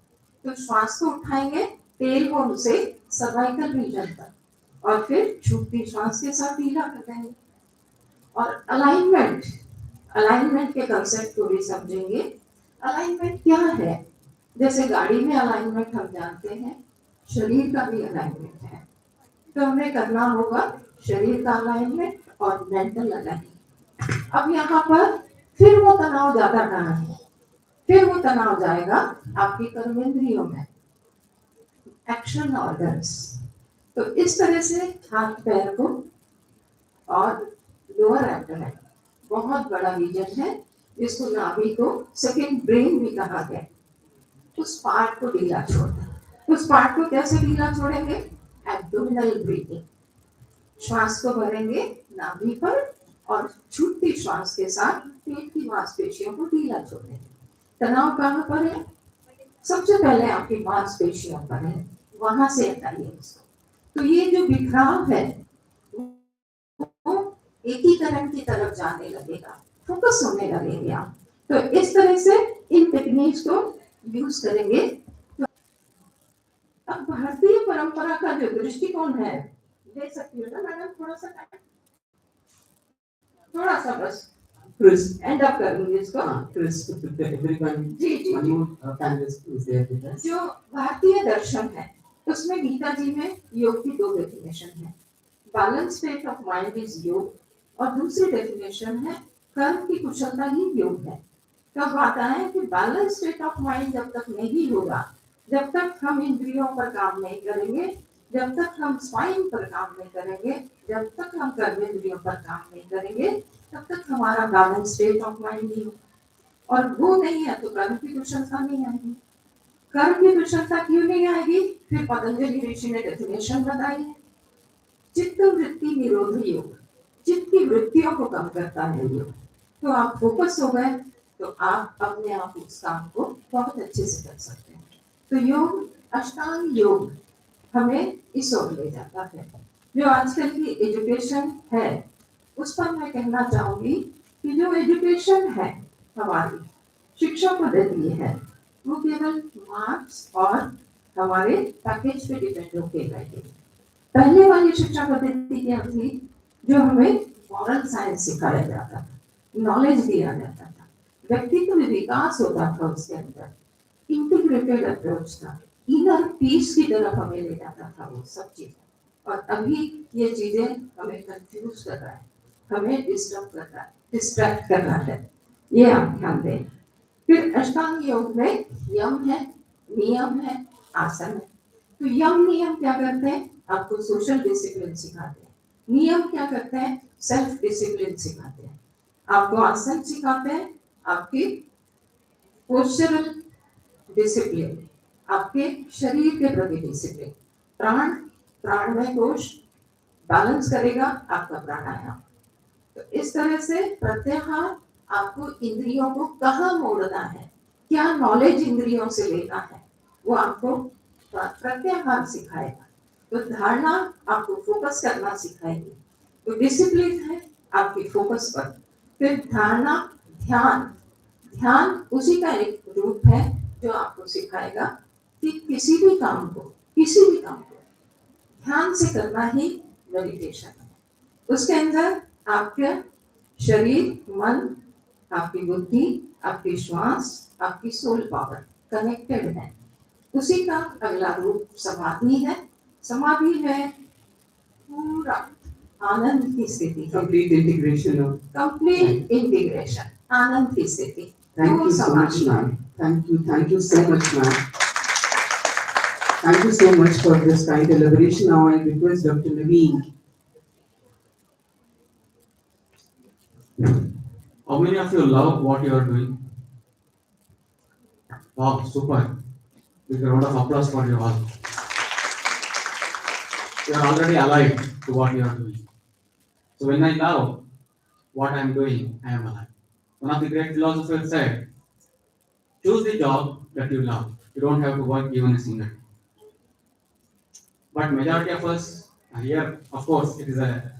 Speaker 5: तो श्वास को उठाएंगे टेल बोन से सर्वाइकल रीजन तक और फिर छूटती श्वास के साथ ढीला कर देंगे। और अलाइनमेंट, अलाइनमेंट के कंसेप्ट को भी समझेंगे। अलाइनमेंट क्या है? जैसे गाड़ी में अलाइनमेंट हम जानते हैं, शरीर का भी अलाइनमेंट है। तो हमें करना होगा शरीर का अलाइनमेंट और मेंटल अलाइनमेंट। अब यहाँ पर फिर वो तनाव ज्यादा कहाँ है? फिर वो तनाव जाएगा आपकी कर्मेंद्रियों में, एक्शन ऑर्गन्स। तो इस तरह से हाथ पैर को और लोअर एब्डोमेन बहुत बड़ा रीजन है जिसको नाभि को सेकंड ब्रेन भी कहा गया। उस पार्ट को ढीला छोड़ना। उस पार्ट को कैसे ढीला छोड़ेंगे? Abdominal breathing. श्वास को भरेंगे नाभि पर और छूटती श्वास के साथ पेट की मांसपेशियों को ढीला छोड़ेंगे। तनाव कहाँ पर है? सबसे पहले आपकी मांसपेशियों पर है, वहां से हटाइए इसको। तो ये जो बिखराव है वो एकीकरण की तरफ जाने लगेगा, फोकस होने लगेंगे आप। तो इस तरह से इन टेक्निक्स को यूज करेंगे। तो अब भारतीय परंपरा का जो दृष्टिकोण है, दे सकती हो ना मैडम थोड़ा सा टाइम, थोड़ा सा बस
Speaker 8: Chris,
Speaker 5: एंड अप करूंगी इसको।
Speaker 8: Chris, everyone,
Speaker 5: ji ji
Speaker 8: one more panelist is there with us.
Speaker 5: जो भारतीय दर्शन है उसमें गीता जी में योग की दो डेफिनेशन है। Balance state of mind is योग और दूसरी डेफिनेशन है कर्म की कुशलता ही योग है। तब बात आए कि बैलेंस स्टेट ऑफ माइंड जब तक नहीं होगा, जब तक हम इंद्रियों पर काम नहीं करेंगे, जब तक हम स्वाइन पर काम नहीं करेंगे, जब तक हम कर्मेंद्रियों पर काम नहीं करेंगे, तब तक हमारा बैलेंस स्टेट ऑफ माइंड नहीं होगा। और वो नहीं है तो कर्म की कुशलता नहीं आएगी। कर्म की कुशलता क्यों नहीं आएगी? फिर पतंजलि ऋषि ने डेफिनेशन बताई है, चित्त वृत्ति निरोध योग, चित्त की वृत्तियों को कम करता है योग। तो आप फोकस हो गए तो आप अपने आप उस काम को बहुत अच्छे से कर सकते हैं। तो योग, अष्टांग योग हमें इस ओर ले जाता है। जो आजकल की एजुकेशन है उस पर मैं कहना चाहूंगी कि जो एजुकेशन है हमारी शिक्षा पद्धति है वो केवल मार्क्स और हमारे पैकेज पे डिपेंड होके रहेगी। पहले वाली शिक्षा पद्धति क्या थी? जो हमें मॉरल साइंस सिखाया जाता था, नॉलेज दिया जाता था, व्यक्तित्व विकास होता था, उसके अंदर इंटीग्रेटेड अप्रोच था, इनर पीस की तरफ हमें ले जाता था वो सब चीजें। और अभी ये चीजें हमें कंफ्यूज कर रहा है, हमें डिस्टर्ब कर रहा है, डिस्ट्रैक्ट कर रहा है, ये आप ध्यान दें। फिर अष्टांग योग में यम है, नियम है, आसन है। तो यम नियम क्या करते हैं? आपको सोशल डिसिप्लिन सिखाते हैं। नियम क्या करते हैं? सेल्फ डिसिप्लिन सिखाते हैं। आपको आसन सिखाते हैं, आपकी पोस्चरल डिसिप्लिन, आपके शरीर के प्रति डिसिप्लिन, प्राण, प्राणमय कोश बैलेंस करेगा आपका प्राणायाम। तो इस तरह से प्रत्याहार आपको इंद्रियों को कहाँ मोड़ना है, क्या नॉलेज इंद्रियों से लेना है, वो आपको प्रत्याहार सिखाएगा। तो धारणा आपको फोकस करना सिखाएगी। तो डिसिप्लिन है आपकी फोकस पर। फिर धारणा, ध्यान, ध्यान उसी का एक रूप है जो आपको सिखाएगा कि किसी भी काम को ध्यान से करना ही मेडिटेशन है। उसके अंदर आपके शरीर, मन, आपकी बुद्धि, आपकी श्वास, आपकी सोल पावर कनेक्टेड है। उसी का अगला रूप समाधि है। समाधि है पूरा आनंद की स्थिति,
Speaker 8: Complete integration of.
Speaker 5: Complete integration, आनंद की स्थिति।
Speaker 8: Thank you so much, ma'am. Thank you so much, ma'am. Thank you so much for this kind elaboration. Now I request Dr. Naveen.
Speaker 7: How many of you love what you are doing? Wow, super. Big round of applause for you all. You are already alive to what you are doing. So when I love what I am doing, I am alive. One of the great philosophers said, choose the job that you love. You don't have to work even a single day. But majority of us here, of course, it is a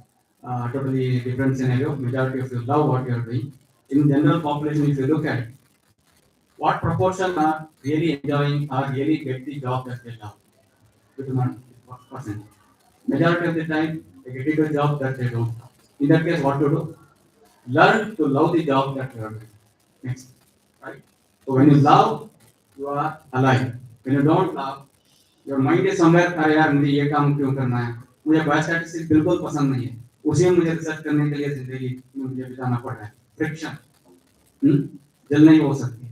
Speaker 7: totally different scenario. Majority of you love what you are doing. In general population, if you look at,
Speaker 9: what proportion are really enjoying or really get the job that they love? With what percent? Majority of the time, they get into a job that they don't love. In that case, what to do? Learn to love the job that you are doing. Next, right? So when you love, you are alive. When you don't love, your mind is somewhere, अरे यार मुझे ये काम क्यों करना है, मुझे biostatistics बिल्कुल पसंद नहीं है, उसी में मुझे रिसर्च करने के लिए जिंदगी में मुझे बिताना पड़ रहा है, फ्रिक्शन, जल नहीं हो सकती.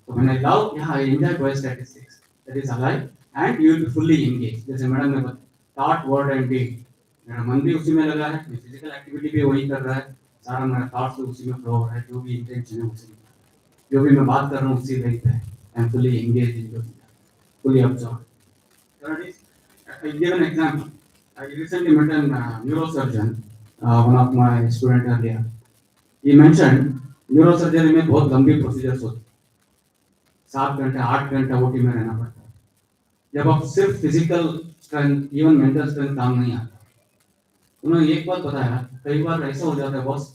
Speaker 9: So when I love, yeah, I enjoy biostatistics. That is alive, and you will be fully engaged. जैसे मैडम ने बताया, thought, word and deed. मेरा मन भी उसी में लगा है, मैं फिजिकल एक्टिविटी भी वही कर रहा है, सारा मेरा थॉट्स भी उसी में फ्लो हो रहा है, जो भी इंटेंशन है उसी में, जो भी मैं बात कर रहा हूँ उसी रही है. I am fully engaged in doing that, fully absorbed. Third is, I give an example. I recently met a neurosurgeon, one of my students earlier. He mentioned neurosurgery में बहुत लंबी प्रोसीजर्स होती है, 7 घंटे 8 घंटे ओटी में रहना पड़ता है. जब आप सिर्फ physical strength, even mental strength काम नहीं आता. उन्होंने एक बात बताया, कई बार ऐसा हो जाता है बॉस,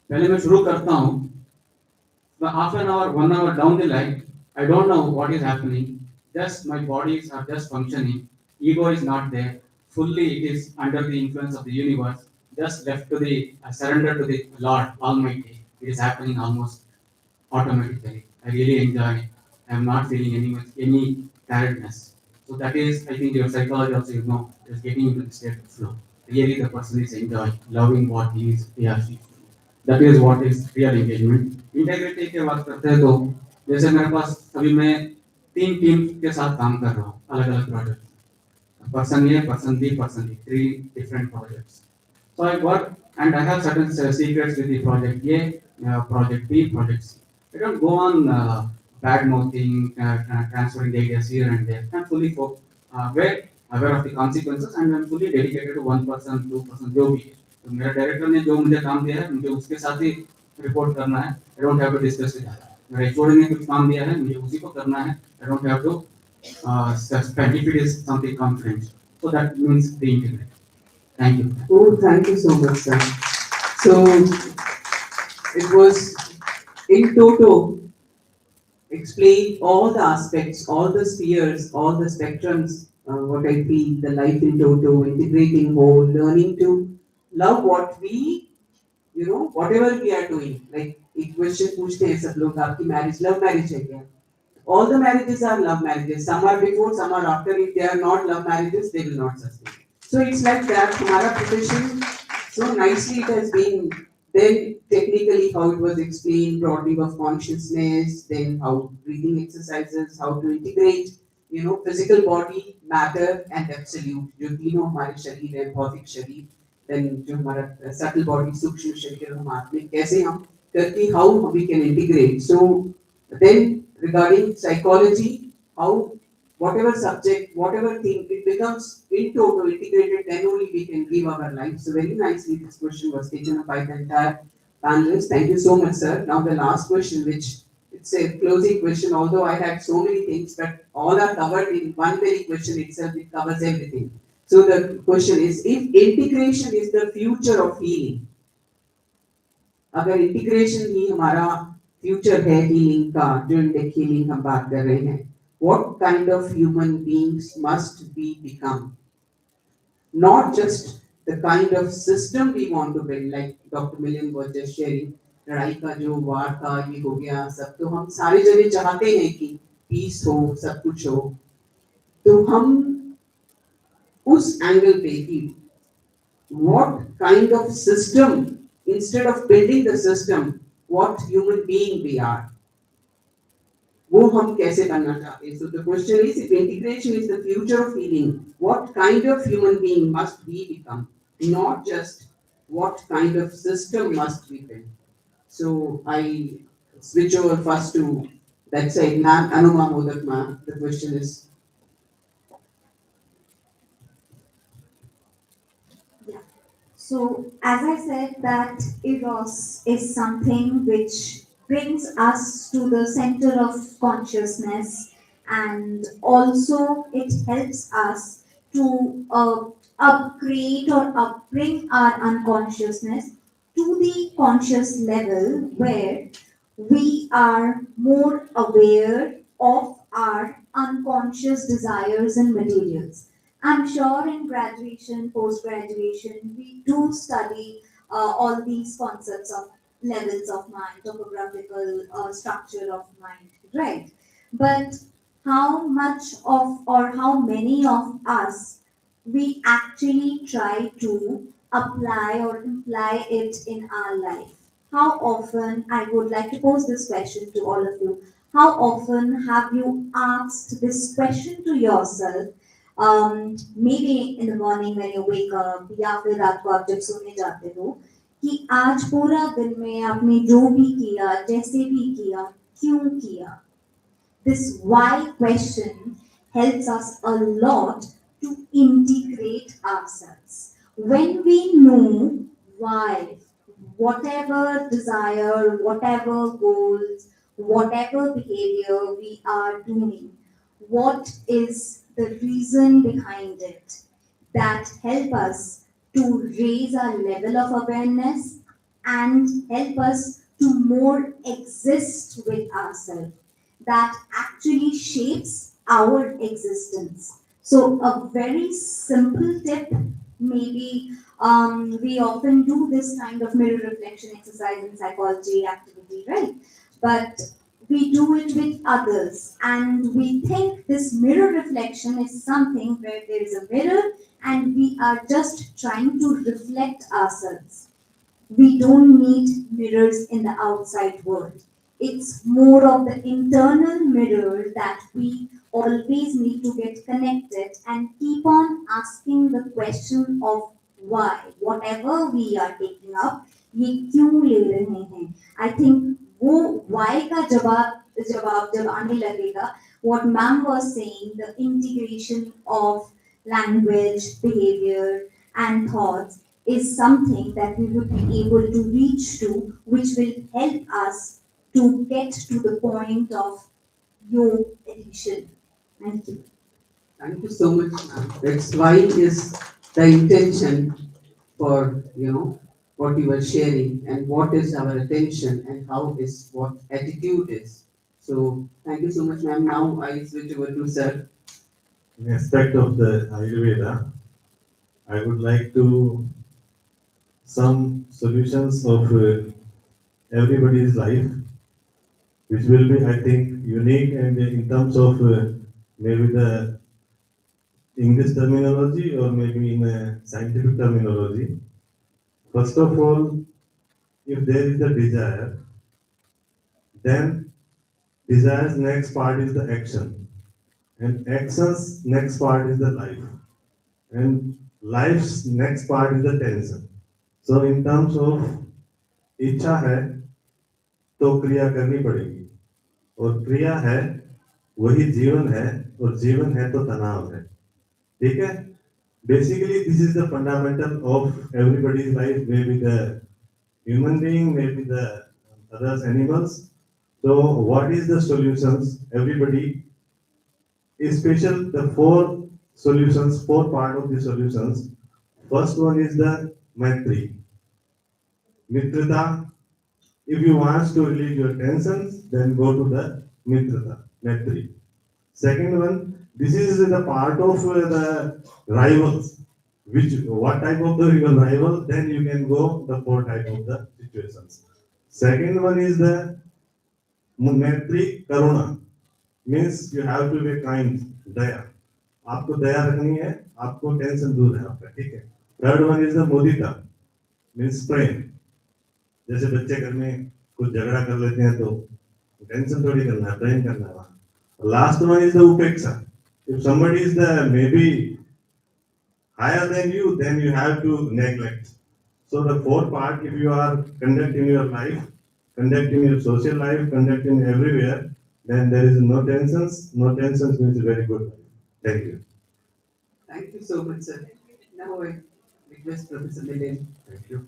Speaker 9: पहले मैं शुरू करता हूँ, half an hour 1 hour down the line, I don't know what is happening, just my bodies are just functioning, ego is not there, fully it is under the influence of the universe, just left to the surrender to the Lord Almighty. It is happening almost automatically. I really enjoy it. I am not feeling any tiredness. So that is, I think your psychology also, you know, is getting into the state of flow. Really the person is enjoying, loving what he or she is doing. That is what is real engagement. Integrity की बात करते हैं तो जैसे मेरे पास अभी मैं 3 team के साथ काम कर रहा हूँ, अलग अलग project. Person A, person B, person D, 3 different projects. So I work and I have certain secrets with the project A, project B, project C. I don't go on bad mouthing, transferring the ideas here and there. I'm fully aware of the consequences, and I'm fully dedicated to 1%, 2%, जो भी है. तो मेरा director ने जो मुझे काम दिया है, मुझे उसके साथ ही रिपोर्ट करना है. I don't have to discuss with that. मेरा एचओडी ने कुछ काम दिया है, मुझे उसी को करना है. I don't have to suspend if it is something confidential. So that means the integrity. Thank you.
Speaker 8: Oh, thank you so much, sir. So it was in toto explain all the aspects, all the spheres, all the spectrums, what I feel, the life in toto, integrating whole, learning to love what we, you know, whatever we are doing. Like एक question पूछते हैं सब लोग, आपकी marriage love marriage है क्या? All the marriages are love marriages. Some are before, some are after. If they are not love marriages, they will not sustain. So it's like that. Hamara profession, so nicely it has been. Then technically how it was explained, broadening of consciousness, then how breathing exercises, how to integrate, you know, physical body, matter and absolute. जो तीनों हमारे शरीर है, भौतिक शरीर, then जो हमारा subtle body, सूक्ष्म शरीर हम आत्मिक, कैसे हम करके how we can integrate. So then regarding psychology, how whatever subject, whatever thing, it becomes in total integrated, then only we can live our life. So very nicely this question was taken up by the entire panelists. Thank you so much, sir. Now the last question, which it's a closing question, although I had so many things, but all are covered in one very question itself, it covers everything. So the question is, if integration is the future of healing, अगर integration ही हमारा future है healing का, जो Indic healing हम बात कर रहे हैं, what kind of human beings must we become? Not just the kind of system we want to build, like Dr. Milian was just sharing, लड़ाई का जो वार का ये हो गया सब, तो हम सारे जने चाहते हैं कि पीस हो, सब कुछ हो, तो हम उस एंगल पे कि what kind of system, instead of building the system, what human being we are, वो हम कैसे बनना चाहते हैं. So the question is, if integration is the future of healing, what kind of human being must we become, not just what kind of system must we build. So I switch over first to that side. Ma'am, Anuma Modak ma'am, the question is.
Speaker 4: So, as I said, that eros is something which brings us to the center of consciousness, and also it helps us to upgrade or upbring our unconsciousness to the conscious level where we are more aware of our unconscious desires and materials. I'm sure in graduation, post graduation, we do study all these concepts of levels of mind, topographical structure of mind, right? But how much of or how many of us we actually try to apply or imply it in our life? How often, I would like to pose this question to all of you, how often have you asked this question to yourself, maybe in the morning when you wake up या फिर रात को आप जब सोने जाते हो कि आज पूरा दिन में आपने जो भी किया जैसे भी किया क्यों किया? This why question helps us a lot to integrate ourselves. When we know why, whatever desire, whatever goals, whatever behavior we are doing, what is the reason behind it, that help us to raise our level of awareness and help us to more exist with ourselves, that actually shapes our existence. So, a very simple tip, maybe we often do this kind of mirror reflection exercise in psychology activity, right? But we do it with others, and we think this mirror reflection is something where there is a mirror and we are just trying to reflect ourselves. We don't need mirrors in the outside world. It's more of the internal mirror that we always need to get connected and keep on asking the question of why. Whatever we are taking up, ये क्यों ले रहे हैं? I think वो why का जवाब जब आने लगेगा, what ma'am was saying, the integration of language, behavior, and thoughts is something that we would be able to reach to, which will help us to get to the point of your addiction. Thank you.
Speaker 8: Thank you so much, ma'am. That's why is the intention for, what you were sharing and what is our attention and how is what attitude is. So thank you so much, ma'am. Now I switch over to sir.
Speaker 3: In aspect of the Ayurveda, I would like to some solutions of everybody's life, which will be, I think, unique and in terms of maybe the English terminology or maybe in a scientific terminology. First of all, if there is a desire, then desire's next part is the action, and action's next part is the life, and life's next part is the tension. So in terms of इच्छा है तो क्रिया करनी पड़ेगी, और क्रिया है वही जीवन है, और जीवन है तो तनाव है. ठीक है? Basically, this is the fundamental of everybody's life, maybe the human being, maybe the others animals. So what is the solutions? Everybody is special. The four solutions, four part of the solutions. First one is the Maitri, Mitrata. If you want to relieve your tensions, then go to the Mitrata, Maitri. Second one, this is the part of the rivals. Which what type of the rival? Then you can go the four type of the situations. Second one is the Maitri Karuna, means you have to be kind, दया. आपको दया रखनी है, आपको tension दूर है आपका, ठीक है. Third one is the mudita, means prem. जैसे बच्चे घर में कुछ झगड़ा कर लेते हैं तो टेंशन थोड़ी करना है, प्रेम करना है. Last one is the upeksha. If somebody is the maybe higher than you, then you have to neglect. So the fourth part, if you are conducting your life, conducting your social life, conducting everywhere, then there is no tensions. No tensions means very good. Thank you.
Speaker 8: Thank you so much, sir. Now I request Professor Milen.
Speaker 2: Thank you.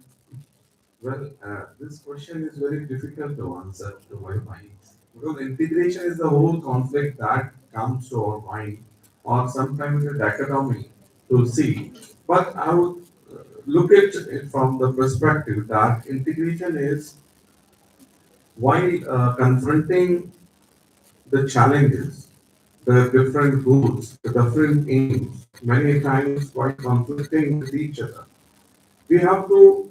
Speaker 2: Well, this question is very difficult to answer to my mind, because integration is the whole conflict that comes to our mind, or sometimes a dichotomy to see. But I would look at it from the perspective that integration is while confronting the challenges, the different goals, the different aims, many times while conflicting with each other, we have to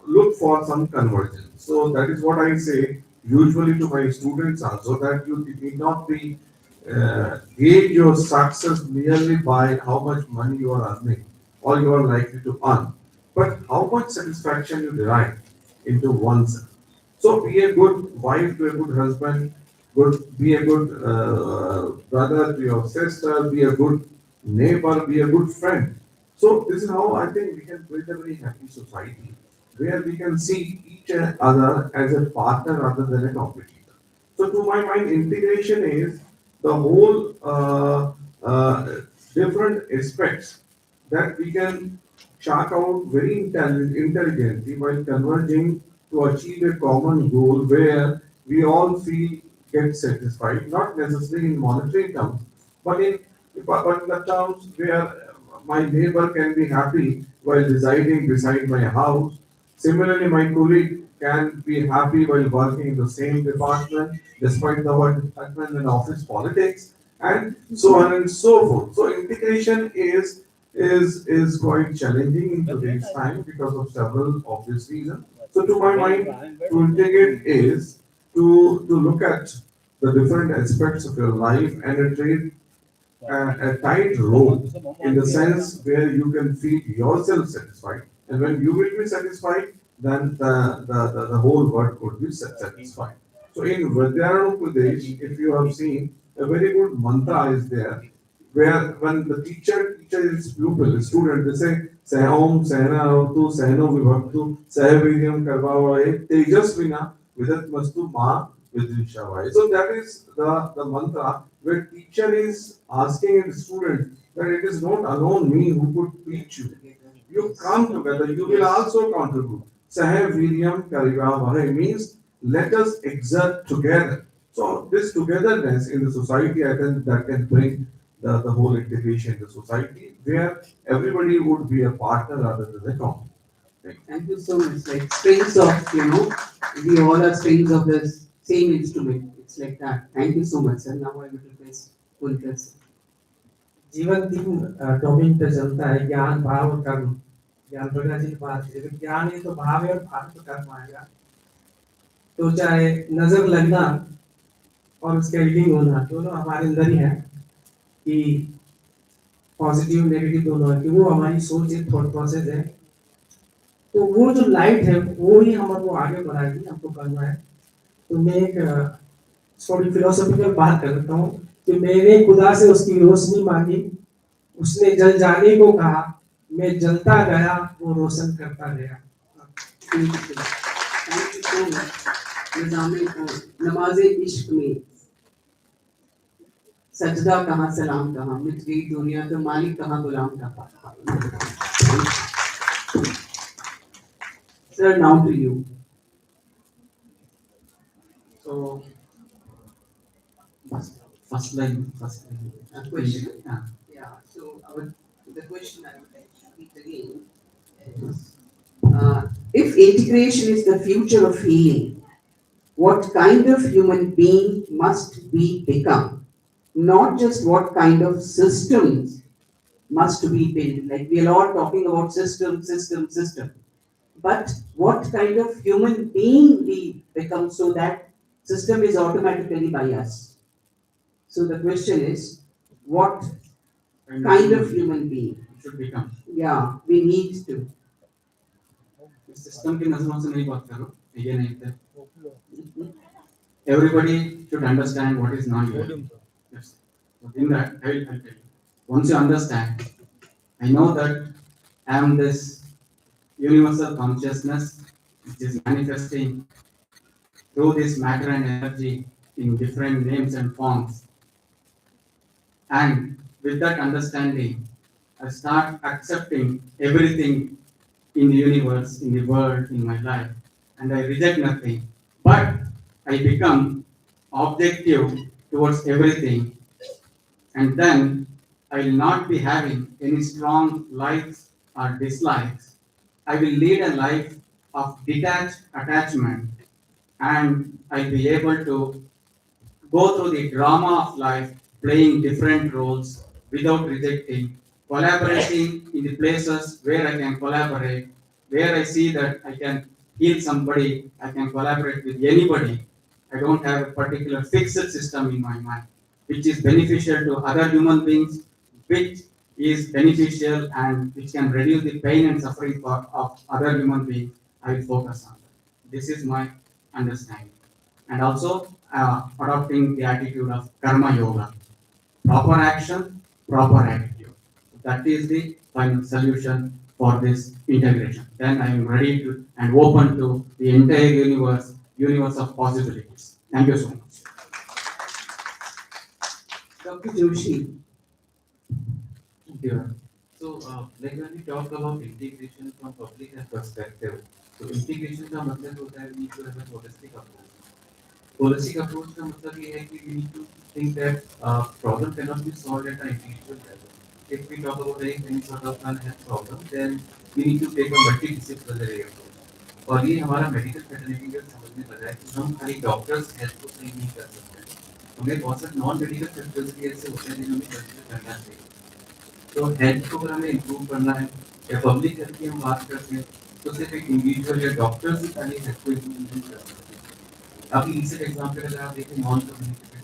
Speaker 2: look for some convergence. So that is what I say usually to my students also, that you need not be gauge your success merely by how much money you are earning or you are likely to earn, but how much satisfaction you derive into oneself. So be a good wife to a good husband, be a good brother to your sister, be a good neighbor, be a good friend. So this is how I think we can build a very happy society where we can see each other as a partner rather than a competitor. So to my mind, integration is the whole different aspects that we can chart out very intelligently while converging to achieve a common goal where we all feel get satisfied, not necessarily in monetary terms, but in the terms where my neighbor can be happy while residing beside my house. Similarly, my colleague can be happy while working in the same department, despite the word department and office politics, and so on and so forth. So integration is quite challenging in today's time because of several obvious reasons. So to my mind, to integrate is to look at the different aspects of your life and a tight rope in the sense where you can feel yourself satisfied. And when you will be satisfied, then the whole world could be satisfied. So in Vidyarana Pradesh, if you have seen, a very good mantra is there, where when the teacher teaches pupil, student, they say, Sehom, Sehna, Avtu, Sehno, Vibhaktu, Sehaviryam, Karvavaye, Tejasvina, Vidat Mastu, Ma, Vidrishavaya. So that is the mantra where teacher is asking a student that it is not alone me who could teach you. You come together, you will also contribute. Sahe Viryam Karivavahe means let us exert together. So this togetherness in the society, I think that can bring the whole integration in the society where everybody would be a partner rather than a competitor.
Speaker 8: Thank you so much. Like strings of, we all are strings of the same instrument. It's like that. Thank you so much, sir. Now I will request Punkaj.
Speaker 1: जीवन तीन domain पे चलता है, ज्ञान, भाव और कर्म। ज्ञान प्रज्ञा जी की बात है, जब ज्ञान है तो भाव है और भाव तो कर्म आएगा। तो चाहे नजर लगना और उसका रीडिंग होना दोनों हमारे अंदर ही है कि पॉजिटिव नेगेटिव दोनों है, कि वो हमारी सोच है, थॉट प्रोसेस है। तो वो जो लाइट है वो ही हमको आगे बढ़ाएगी, हमको करना है। तो मैं एक थोड़ी फिलोसॉफिकल बात करता हूँ कि मैंने खुदा से उसकी रोशनी मांगी, उसने जल जाने को कहा, मैं जलता गया, वो रोशन करता गया।
Speaker 8: नमाज़े इश्क में सजदा कहाँ, सलाम कहाँ, मिट गई दुनिया तो मालिक कहाँ, गुलाम कहाँ। Sir, now to you.
Speaker 9: So, first line.
Speaker 8: A question. Yeah. So the question I would like to repeat again is, if integration is the future of healing, what kind of human being must we become? Not just what kind of systems must be built. Like we are all talking about system. But what kind of human being we become so that system is automatically by us. So the question is, what kind of human being
Speaker 9: should become?
Speaker 8: Yeah, we need to.
Speaker 9: System की नजरों से नहीं बात करो, ये नहीं थे. Everybody should understand what is non-dual. Yes. So in that, I will tell you. Once you understand, I know that I am this universal consciousness which is manifesting through this matter and energy in different names and forms. And with that understanding, I start accepting everything in the universe, in the world, in my life, and I reject nothing. But I become objective towards everything, and then I will not be having any strong likes or dislikes. I will lead a life of detached attachment and I'll be able to go through the drama of life, playing different roles without rejecting, collaborating in the places where I can collaborate, where I see that I can heal somebody, I can collaborate with anybody. I don't have a particular fixed system in my mind, which is beneficial to other human beings, which is beneficial and which can reduce the pain and suffering of other human beings. I will focus on that. This is my understanding. And also adopting the attitude of karma yoga, proper action, proper attitude. That is the final solution for this integration. Then I am ready to and open to the entire universe of possibilities. Thank you so much.
Speaker 8: Dr. Joshi.
Speaker 7: Thank you. So, like when we talk about integration from public health perspective, so integration का मतलब होता है we need to have a holistic approach. Holistic approach का मतलब ये है कि we need to think that problem cannot be solved at an individual level. If we talk about any sort of health problem, then we need to take a multidisciplinary approach. और ये हमारा medical fraternity का समझने लगा है कि हम खाली डॉक्टर्स हेल्थ को सही नहीं कर सकते, हमें बहुत सारे नॉन मेडिकल फैक्टर्स भी ऐसे होते हैं जिन्हें कंसिडर करना चाहिए. तो हेल्थ को अगर हमें इम्प्रूव करना है या पब्लिक हेल्थ की हम बात करते हैं तो सिर्फ एक इंडिविजुअल या डॉक्टर्स ही खाली हेल्थ को इम्प्रूव नहीं कर सकते. अभी रिसेंट एग्जाम्पल अगर आप देखें नॉन कम्युनिकेटिव,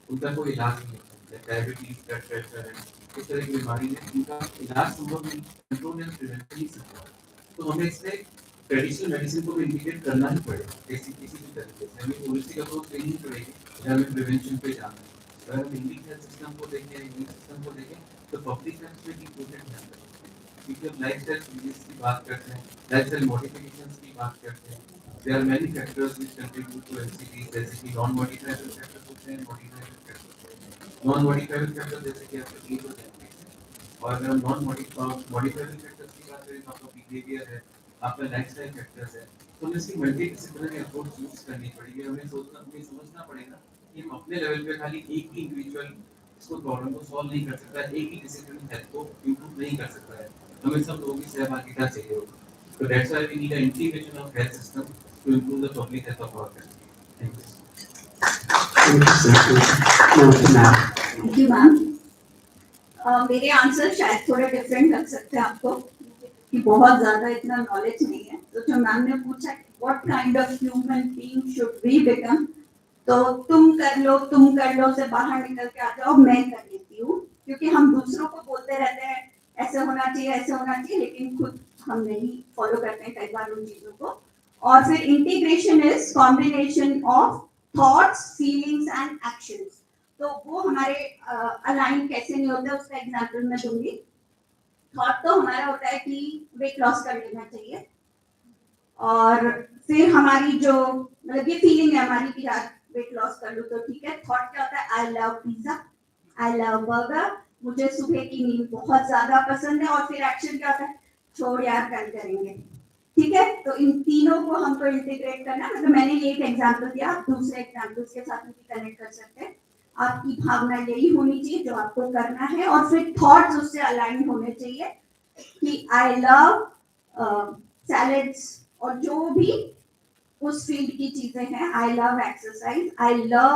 Speaker 7: उनका कोई इलाज नहीं होता, डायबिटीज, ब्लड प्रेशर है, इस तरह की बीमारी है, इनका इलाज संभव नहीं, कंट्रोल या प्रिवेंट नहीं सकता. तो हमें इसमें ट्रेडिशनल मेडिसिन को भी इंटीग्रेट करना ही पड़ेगा किसी भी तरीके से. हमें होलिस्टिक अप्रोच लेनी ही पड़ेगी या हमें प्रिवेंशन पे जाना है. अगर हम इंडिक हेल्थ सिस्टम को देखें, इम्यून सिस्टम को देखें, तो पब्लिक हेल्थ में इंपॉर्टेंट है, क्योंकि हम लाइफस्टाइल चेंजेस की बात करते हैं, लाइफस्टाइल मॉडिफिकेशंस की बात करते हैं. There are many factors which contribute to NCD, जैसे कि नॉन मॉडिफाइबल फैक्टर्स होते हैं, मॉडिफाइबल फैक्टर्स होते हैं. नॉन मॉडिफाइबल फैक्टर जैसे कि आपका एज और जनरेशन, और अगर हम नॉन मॉडिफाइबल फैक्टर्स की बात करें तो आपका बिहेवियर है, आपका लाइफस्टाइल फैक्टर्स है. तो हमें इसकी मल्टीडिसिप्लिनरी अप्रोच यूज करनी पड़ेगी. हमें समझना पड़ेगा कि हम अपने लेवल पे खाली एक ही इंडिविजुअल इसको प्रॉब्लम को सॉल्व नहीं कर सकता, एक ही डिसिप्लिन हेल्थ को इम्प्रूव नहीं कर सकता है. हमें सब लोगों की सहभागिता चाहिए होगी. तो that's why we need an integration of health system to improve the public health of our country. Thank
Speaker 6: you ma'am. मेरे आंसर शायद थोड़े डिफरेंट लग सकते हैं आपको कि बहुत ज्यादा इतना नॉलेज नहीं है. तो जो मैम ने पूछा what kind of human being should we become, तो तुम कर लो से बाहर निकल के आ जाओ, मैं कर लेती हूँ. क्योंकि हम दूसरों को बोलते रहते हैं ऐसे होना चाहिए, ऐसे होना चाहिए, लेकिन खुद हम नहीं फॉलो करते हैं कई बार उन चीजों को. और फिर integration is combination of thoughts, feelings and actions. तो वो हमारे अलाइन कैसे नहीं होते उसका एग्जांपल मैं दूंगी. थॉट तो हमारा होता है कि वेट लॉस कर लेना चाहिए, और फिर हमारी जो मतलब ये फीलिंग है हमारी कि यार वेट लॉस कर लूं तो ठीक है. थॉट क्या होता है, I love pizza, I love burger, मुझे सुबह की नींद बहुत ज्यादा पसंद है. और फिर एक्शन क्या होता है, छोड़ यार कल करेंगे. ठीक है, तो इन तीनों को हमको इंटीग्रेट करना. मतलब मैंने ये एक एग्जांपल दिया, आप दूसरे एग्जांपल्स के साथ भी कनेक्ट कर सकते हैं. आपकी भावना यही होनी चाहिए जो आपको करना है, और फिर थॉट्स उससे अलाइन होने चाहिए कि आई लव सैलेड्स और जो भी उस फील्ड की चीजें हैं. I love exercise, I love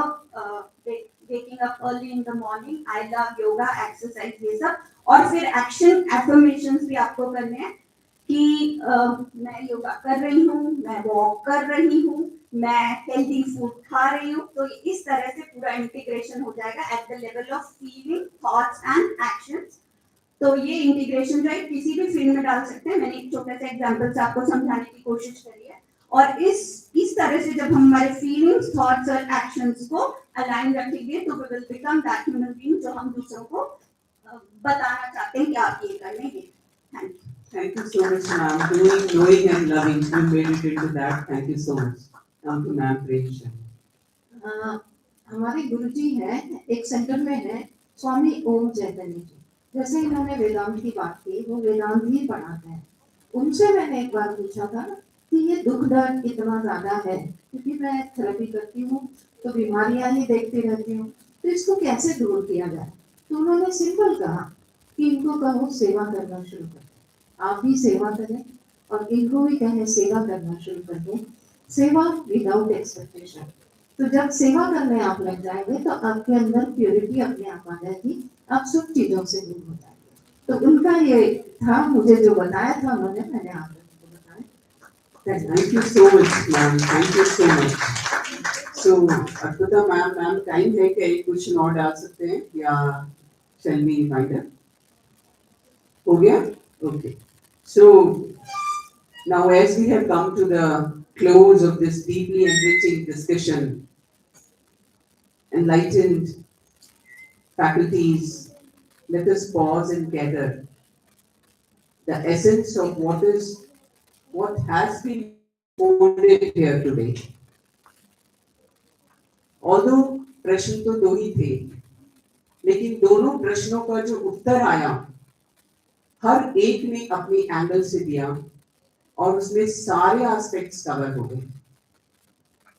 Speaker 6: waking up early in the morning, I love yoga, exercise, ये सब. और फिर एक्शन एफर्मेशंस भी आपको करने हैं कि मैं योगा कर रही हूँ, मैं वॉक कर रही हूँ, मैं हेल्दी फूड खा रही हूँ. तो इस तरह से पूरा इंटीग्रेशन हो जाएगा at the level of feeling, thoughts and actions. तो ये इंटीग्रेशन जो है किसी भी फील्ड में डाल सकते हैं. मैंने एक छोटे से एग्जांपल से आपको समझाने की कोशिश करी है. और इस तरह से जब हम हमारे फीलिंग्स, थॉट्स और एक्शंस को अलाइन रखेंगे तो we will become that human being जो हम दूसरों को बताना चाहते हैं कि आप ये कर लेंगे. Thank you.
Speaker 8: Thank you so much, ma'am. Knowing and loving, you made it into that. Thank you so much. Come to ma'am, Prem.
Speaker 5: हमारे गुरुजी हैं, एक सेंटर में है स्वामी ओम चैतन्य जी. जैसे इन्होंने वेदांत की बात की, वो वेदांत ही पढ़ाते हैं. उनसे मैंने एक बार पूछा था कि ये दुख दर्द इतना ज्यादा है, क्योंकि मैं थेरेपी करती हूँ तो बीमारियां ही देखती रहती हूँ, तो इसको कैसे दूर किया जाए. तो उन्होंने सिंपल कहा कि इनको कहो सेवा करना शुरू करें. आप भी सेवा करें और इनको भी कहें सेवा करना शुरू कर दें. सेवा विदाउट एक्सपेक्टेशन। तो जब सेवा करने आप लग जाएंगे तो आपके अंदर प्योरिटी अपने आप आ जाएगी, आप सब चीजों से दूर हो जाएंगे। तो उनका ये था, मुझे जो बताया था उन्होंने, मैंने आप लोगों को बताया।
Speaker 8: Thank you so much, ma'am. Thank you so much. So, Arpita ma'am time है कि एक क्वेश्चन और डाल सकते हैं या shall we remind her? हो गया? Okay. So, now as we have come to the close of this deeply enriching discussion, enlightened faculties, let us pause and gather the essence of what has been folded here today. Although प्रश्न तो दो ही थे, लेकिन दोनों प्रश्नों का जो उत्तर आया, हर एक ने अपनी एंगल से दिया और उसमें सारे एस्पेक्ट्स कवर हो गए,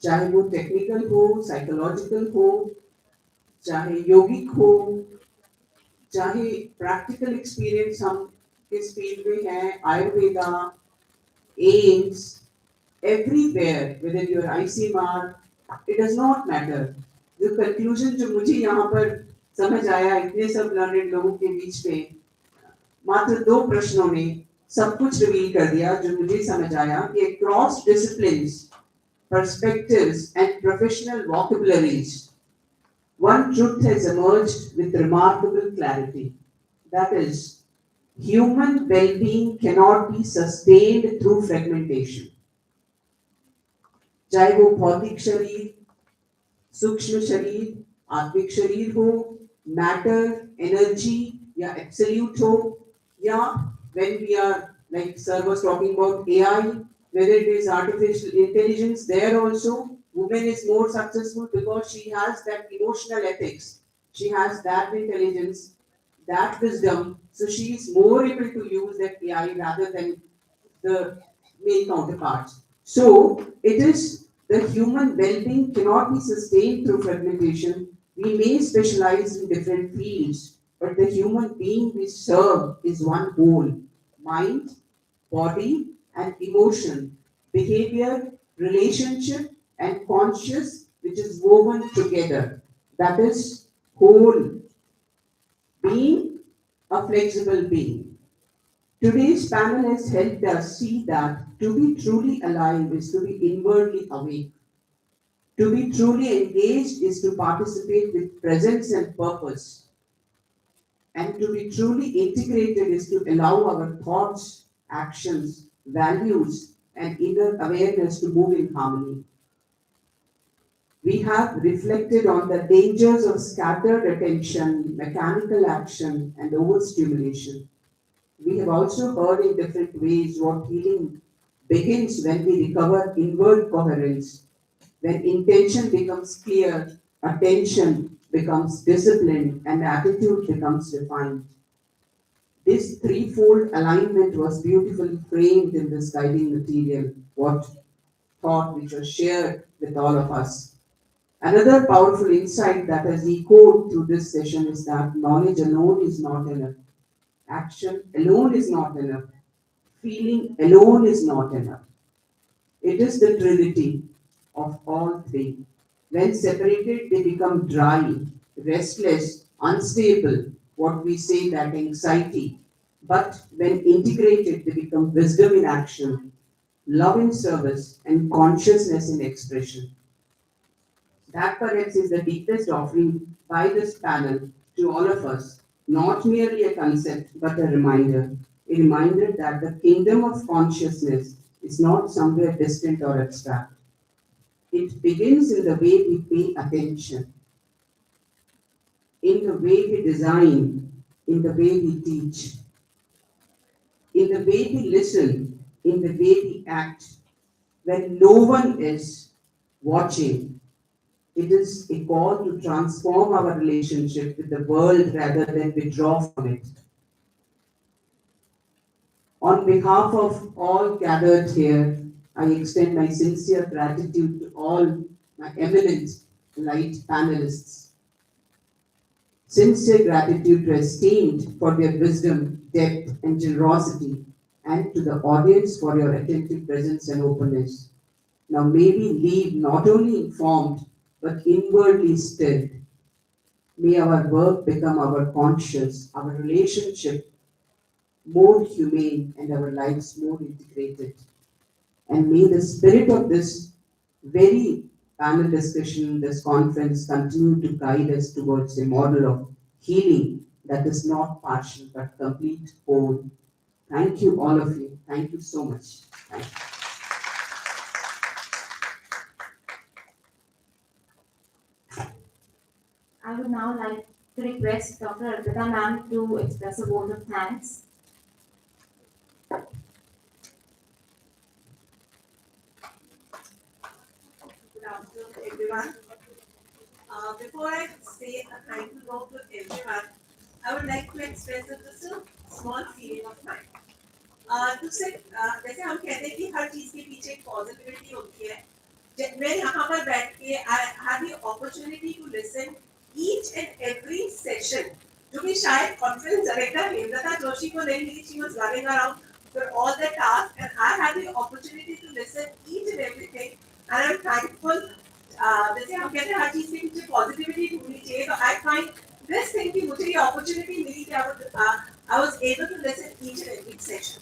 Speaker 8: चाहे वो टेक्निकल हो, साइकोलॉजिकल हो, चाहे योगिक हो, चाहे प्रैक्टिकल एक्सपीरियंस हम किस फील्ड में है, Ayurveda, AIIMS, everywhere, whether you are ICMR, it does not matter. जो कंक्लूजन जो मुझे यहाँ पर समझ आया इतने सब लर्नेड लोगों के बीच में, मात्र दो प्रश्नों ने सब कुछ रिवील कर दिया जो मुझे समझ आया कि across disciplines, perspectives and professional vocabularies, one truth has emerged with remarkable clarity. That is, human well-being cannot be sustained through fragmentation. चाहे वो भौतिक शरीर, सूक्ष्म शरीर, आत्मिक शरीर हो, मैटर, एनर्जी या एब्सोल्यूट हो, या when we are, like sir was talking about AI, whether it is artificial intelligence, there also woman is more successful because she has that emotional ethics, she has that intelligence, that wisdom, so she is more able to use that AI rather than the male counterparts. So it is the human well-being cannot be sustained through fragmentation. We may specialize in different fields, but the human being we serve is one whole: mind, body, and emotion, behavior, relationship, and conscious, which is woven together. That is whole being, a flexible being. Today's panel has helped us see that to be truly alive is to be inwardly awake. To be truly engaged is to participate with presence and purpose. And to be truly integrated is to allow our thoughts, actions, values, and inner awareness to move in harmony. We have reflected on the dangers of scattered attention, mechanical action, and overstimulation. We have also heard in different ways what healing begins when we recover inward coherence, when intention becomes clear, attention becomes disciplined, and attitude becomes refined. This threefold alignment was beautifully framed in this guiding material, what thought which was shared with all of us. Another powerful insight that has echoed through this session is that knowledge alone is not enough. Action alone is not enough. Feeling alone is not enough. It is the trinity of all three. When separated, they become dry, restless, unstable, what we say that anxiety. But when integrated, they become wisdom in action, love in service, and consciousness in expression. That perhaps is the deepest offering by this panel to all of us, not merely a concept, but a reminder that the kingdom of consciousness is not somewhere distant or abstract. It begins in the way we pay attention, in the way we design, in the way we teach, in the way we listen, in the way we act. When no one is watching, it is a call to transform our relationship with the world rather than withdraw from it. On behalf of all gathered here, I extend my sincere gratitude to all my eminent light panelists. Sincere gratitude to esteemed for their wisdom, depth, and generosity, and to the audience for your attentive presence and openness. Now may we leave not only informed, but inwardly stilled. May our work become our conscious, our relationship more humane, and our lives more integrated. And may the spirit of this very panel discussion, this conference, continue to guide us towards a model of healing that is not partial but complete, whole. Thank you, all of you. Thank you so much. Thank you.
Speaker 4: I would now like to request Dr. Arpita ma'am to express a vote of thanks.
Speaker 10: Good afternoon, everyone. Before I say a thank you note to everyone, I would like to express just a small feeling of mine. दूसरे जैसे हम कहते हैं कि हर चीज के पीछे एक पॉजिटिविटी होती है. मैं यहाँ पर बैठ के I had the opportunity to listen each and every session, जो कि शायद कॉन्फ्रेंस डायरेक्टर हेमलता जोशी को नहीं मिली. She was running around for all the tasks, and I had the opportunity to listen each and everything, and I'm thankful. जैसे हम कहते हैं हर चीज के पीछे पॉजिटिविटी ढूंढनी चाहिए, तो I find this thing कि मुझे ये opportunity मिली कि I was able to listen each and every session.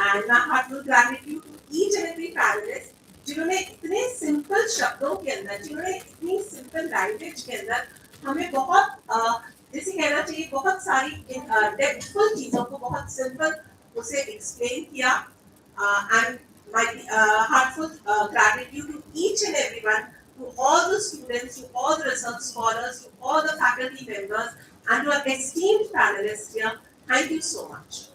Speaker 10: And my heartfelt gratitude to each and every panelist जिन्होंने इतने सिंपल शब्दों के अंदर, जिन्होंने इतनी सिंपल लैंग्वेज के अंदर हमें बहुत जैसे कहना चाहिए बहुत सारी डेप्थफुल चीजों को बहुत सिंपल उसे एक्सप्लेन किया. And my heartfelt gratitude to each and everyone, to all the students, to all the research scholars, to all the faculty members, and to our esteemed panelists here. Thank you so much.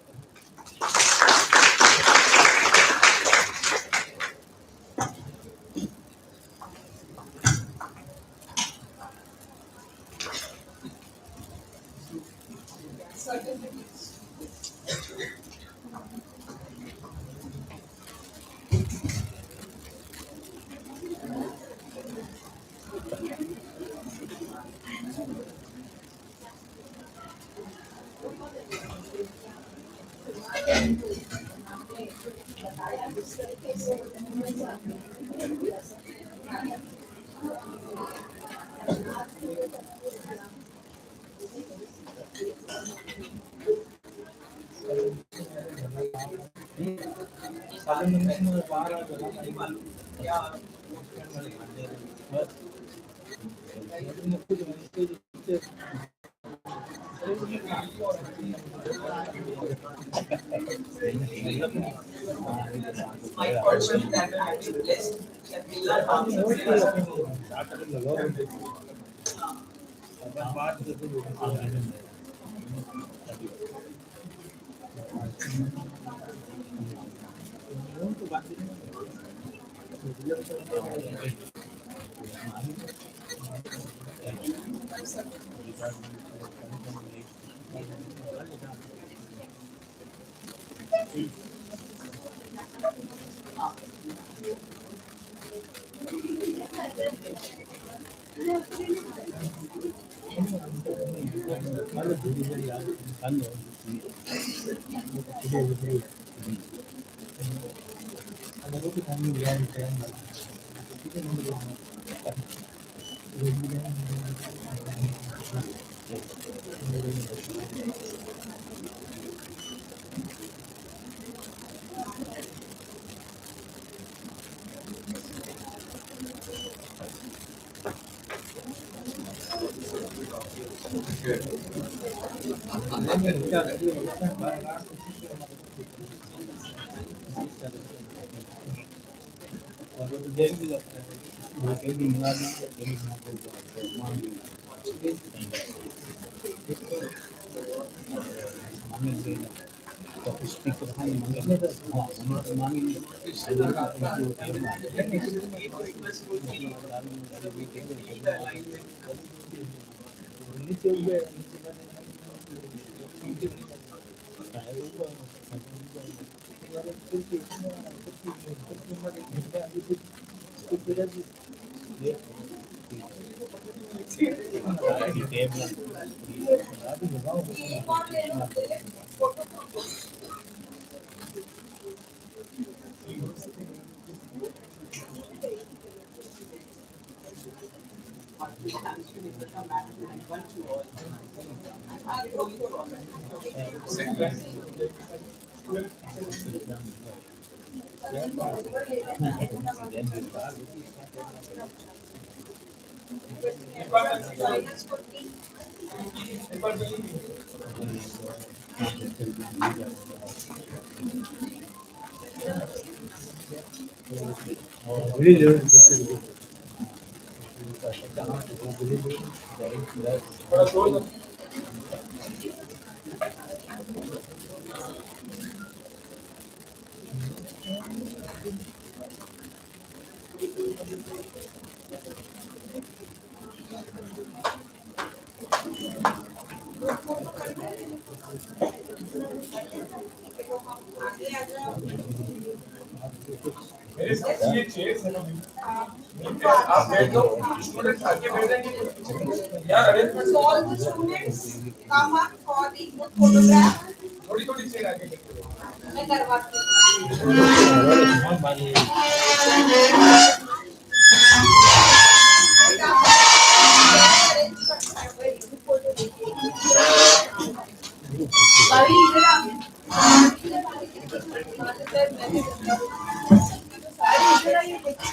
Speaker 11: My fortune that I have been blessed that we learn how आप बैठ जाओ, students आगे बैठ जाएंगे यार। Arrangement
Speaker 10: So all the students come up for the group photograph.
Speaker 11: थोड़ी थोड़ी chair आगे करके
Speaker 10: मैं करवाती हूँ। अभी इधर आ। अरे इधर आइए देखिए।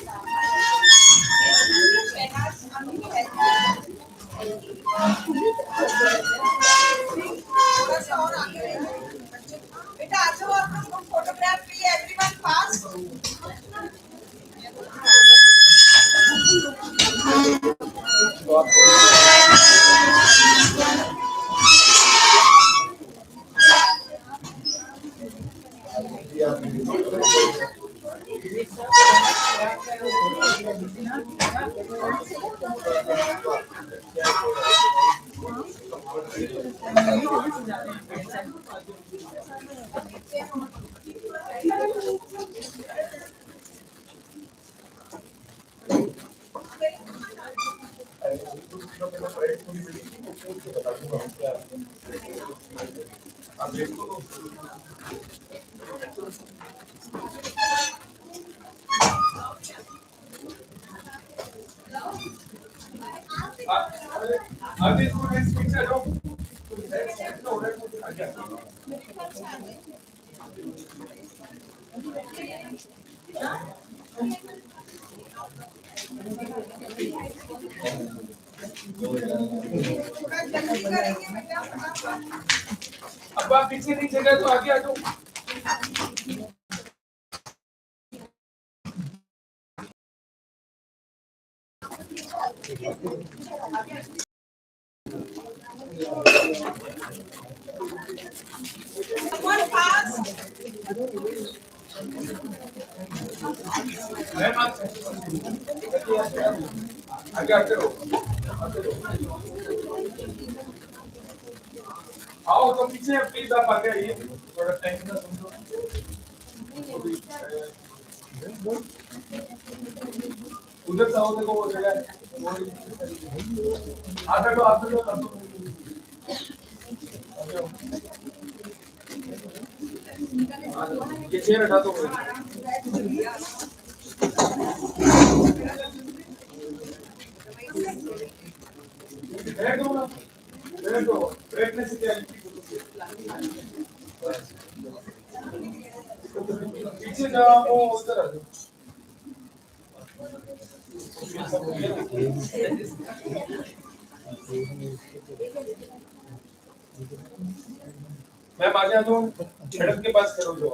Speaker 10: थोड़ा सा और आगे रहिए। बेटा आ जाओ, आप लोग फोटोग्राफ के लिए एवरीवन पास।
Speaker 11: अभी स्टूडेंट्स पीछे आ जाओ। अब आप पीछे नहीं जगह तो आगे आ जाओ।
Speaker 10: One pass.
Speaker 11: आगे आते रहो। आओ तो पीछे प्लीज आप आगे आइए, थोड़ा टाइम का समझो। उधर से आओ, देखो वो जगह है। आगे तो आगे तो ये चेयर हटा दो। बैठो ना, बैठो, बैठने से क्या पीछे जाओ, वो उधर आ जाओ। मैम आ जाओ, मैडम के पास करो जो।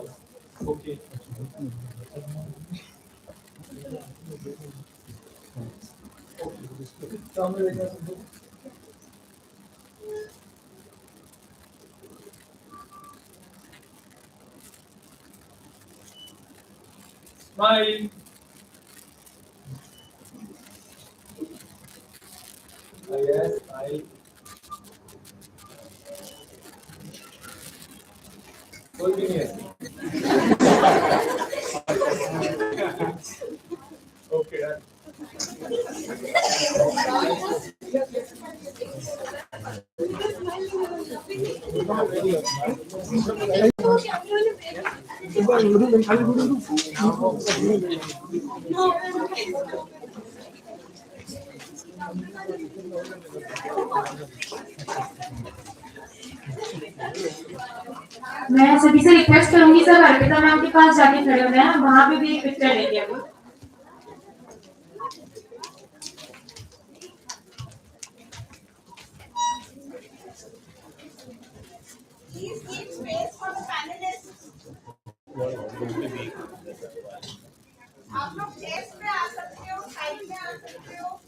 Speaker 11: ओके सामने देखा। स्माइल। Yes smile. कोई भी नहीं है। Okay done.
Speaker 12: मैं सभी से रिक्वेस्ट करूंगी सर अर्पिता मैम के पास जाके खड़े हो जाए, वहां पे भी एक पिक्चर लेंगे अभी।
Speaker 6: Please keep space for the panelists. आप लोग chairs पे आ सकते हो, side में आ सकते हो।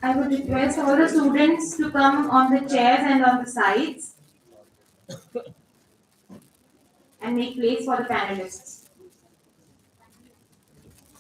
Speaker 12: I would request all the students to come on the chairs and on the sides and make place for the panelists.